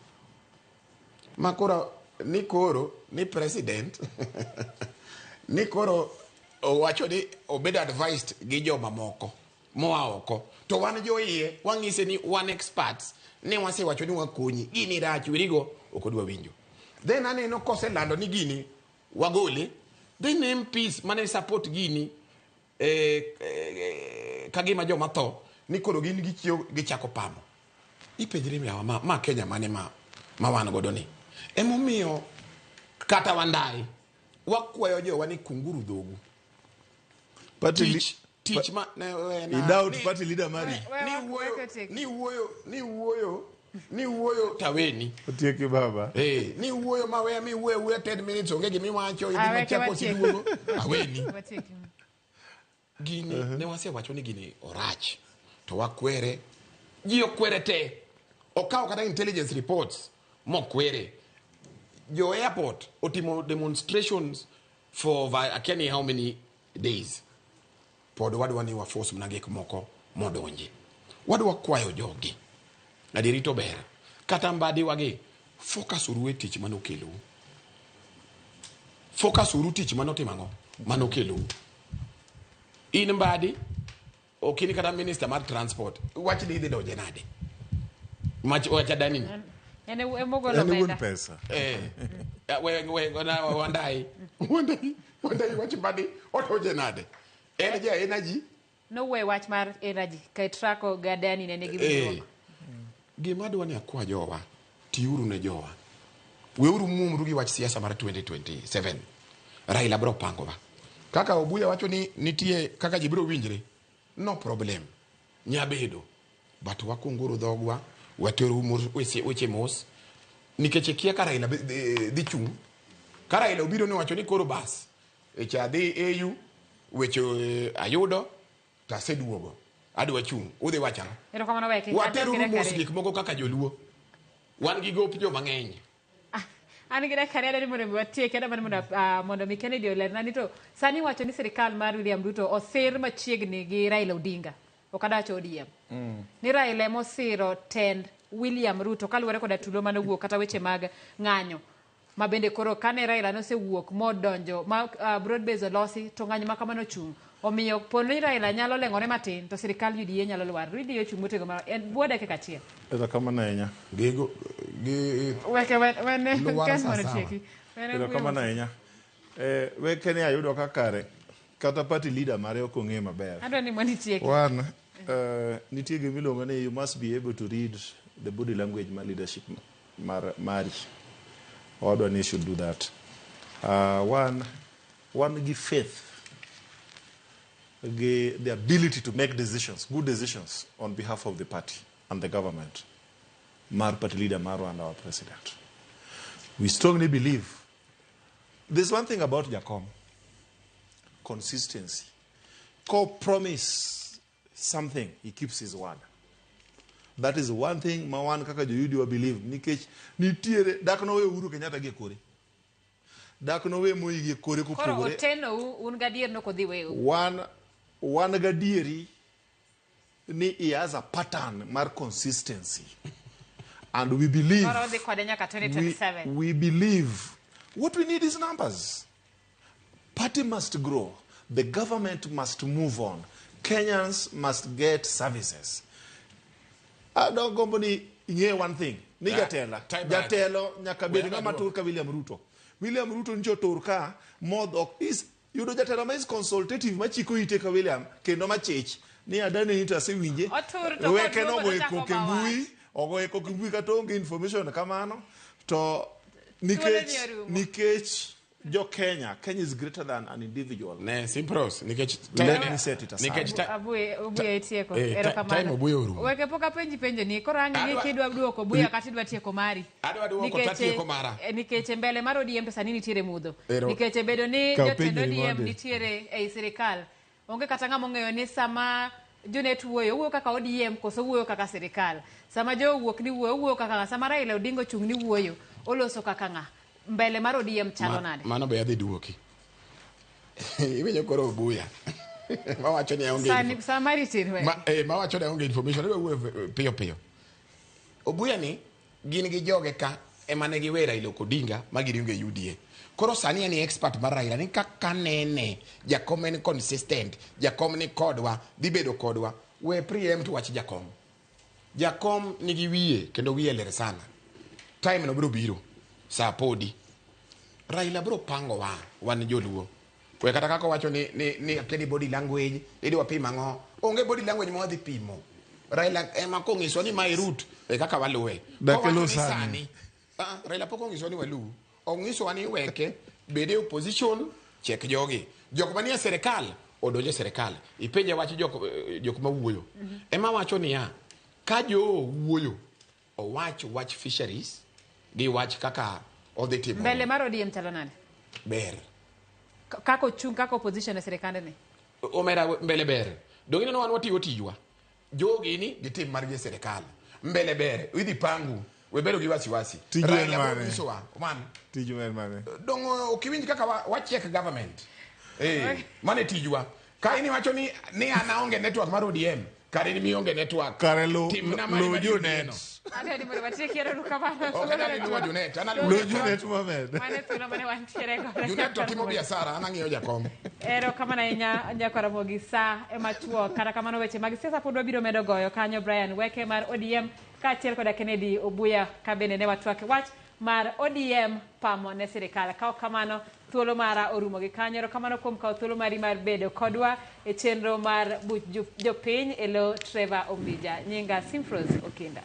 Makora ni koro ni president ni koro wacho ni obed advised gi joma moko moa oko to wan jo iye wang'ise ni one experts ni wase wacho ni wakonyi gini rach wirigo okodwa winjo then aneno kose lando ni gini wagole then MPs mane support gini kagima joma tho ni koro gin gichako pamo ipenjri ma Kenya mane ma wan godo ni emomiyo kata wandai wakwayo jowa ni kunguru dhogu tich ma I doubt party leader mari ni wuoyo taweni otieki baba ni wuoyo mawe mi wuoyo 10 minutes onge gimi wacho idhi machako siduogo aweni gini ne wasewacho ni gini orach to wakwere ji okwere te okaw kata intelligence reports mokwere jo airport otimo demonstrations for akeni how many days pod wadwa ni wa force mnagek moko modonji wadwa kwayo jogi adirito ber kata mbadi wage focus uru tich manokelo focus uru tich manotimango manokelo in mbadi okini kata minister mar transport wach ni idhi doje nade wacha dani ene emogolo pesa wandai wach mbadi otoje nade ene ja energy no way wach mar energy kai trako gadani ne nigi gima dwa ni akwa jowa tiuru ne jowa weuru mumru gi wach siasa mar 2027 Raila bro pango ba kaka Obuya wacho ni nitie kaka jibro winjre no problem nyabedo but wakunguru dhogwa wateru weche mos nikeche kia ka Raila dhi chung ka Raila obiro ni wacho ni koro bas echa dhi EU weche ayudo taseduogo adwa chung udhi wachano erokamano weke wateru mos gik moko kaka joluo wan gi gop jo mang'eny ani gida kare ni mondo watie keda mondo mi Kennedy olerna ni to sani wacho ni sirikal mar William Ruto osir machiegni gi Raila Odinga okadacho ODM ni Raila mosiro tend William Ruto kaluwore koda tulo manowuok kata weche mag ng'anyo mabende koro kane Raila nosewuok modonjo ma broad base olosi to ng'anyo makamano chung omiyo poni Raila nyalo leng'ore matin to sirikal UDA nyalo lwar UDA chung motego ma en buoda ke kachia eza kama nanya gigo weke wene kan mono cheki eza kama nanya weke ne ayudo kakare kata party leader mare okong'e maber adwa ni mondo cheki one nitie gimiluongo ni you must be able to read the body language my leadership mari odwa ni should do that one give faith the ability to make decisions, good decisions on behalf of the party and the government. Mar party leader Maru and our president. We strongly believe there's one thing about Jacom. Consistency. Promise something, he keeps his word. That is one thing Mawan Kaka Juyudi will believe. Nikech nitiere daknowe Uhuru Kenyatta ge kore. Daknowe Moi ge kore ko koro oteno un gadier no kodhi wewe. One gadieri ni he has a pattern mar consistency. And we believe we believe what we need is numbers. Party must grow. The government must move on. Kenyans must get services. I don't company inye one thing. Ni jatelo nyaka bedi ngama turka William Ruto. William Ruto njo turka mod of is you know jatelo ma is consultative machiko ite ka William kendo machich ni adane ni tase winje. Weke no go ekoke mbui, ogo ekoke mbui katonge information kamano to nikech Jo Kenya is greater than an individual. Ne simpros let me set it aside. Abuye tieko ero kamano. Weke poka penjo ni korangi ni kidwa duoko buya kati dwa tieko mari. Adwa duoko tieko mara. Nikeche mbele maro DM pesa nini tiere mudho. Nikeche bedo ni jotendo DM nitiere ei sirikal. Onge kata ng'ama ong'eyo ni sama Junet wuoyo kaka ODM koso wuoyo kaka sirikal. Sama jo wuok ni wuoyo kaka sama Raila Odinga chung ni wuoyo oloso kaka ng'a. Mbele mar ODM chalo nade. Mano be adhi duoki. Iwenyo koro Obuya. Ma wacho ni aonge. Sani samari tirwe. Ma wacho ni aonge information piyo. Obuya ni gin gi joge ka emane gi wera ilo kodinga magiringe UDA. Koro sani ni expert mar Raila ni kaka nene Jakom ni consistent, Jakom ni kodwa, dibedo kodwa. We preempt wach Jakom. Jakom nigi wiye kendo wiye ler sana. Time no biro biro. Sa podi Raila bro pango wan joluo we kata kako wacho ni akedi body language idwa pima ngo onge body language mo dhi pimo Raila ema kongiso ni my route kaka waluwe dakelo sani Raila pok ongiso ni walu ongiso ni weke bede opposition check jogi jok manie serikal odonje serikal ipenje wach jok ma wuoyo ema wacho niya ka jo wuoyo wach fisheries gi wach kaka odhi timo mbele mar ODM chalo nade ber kako chung kako opposition e serikande ni omera mbele ber dongino wan watiyo tijwa jogi ni gitim margi serikal mbele ber idhi pangu we bedo gi wasiwasi Raila mane man tiju mane dong okiwinj kaka wa check government mane tijwa ka ini wacho ni anaonge network mar ODM kare ni mionge network kare lo jonet ade di mo wati kiero ru kamano okada ni lo jonet lo jonet Mohamed mane tuno mane wantiere go jonet to timo biashara anang'iyo jakom ero kamana nya kwa Ramogi sa emachuo kata kamano weche mag siasa pod wabiro medo goyo kanyo Brian Weke mar ODM kaachiel koda Kennedy Obuya kabende ne watwake wach mar ODM pamo ne sirikal kao kamano thuolo mara orumo gi kanyo kamano kuom kao thuolo mari mar bedo kodwa e chenro mar buch jopiny elo Trevor Ombija nyinga Simfros Okinda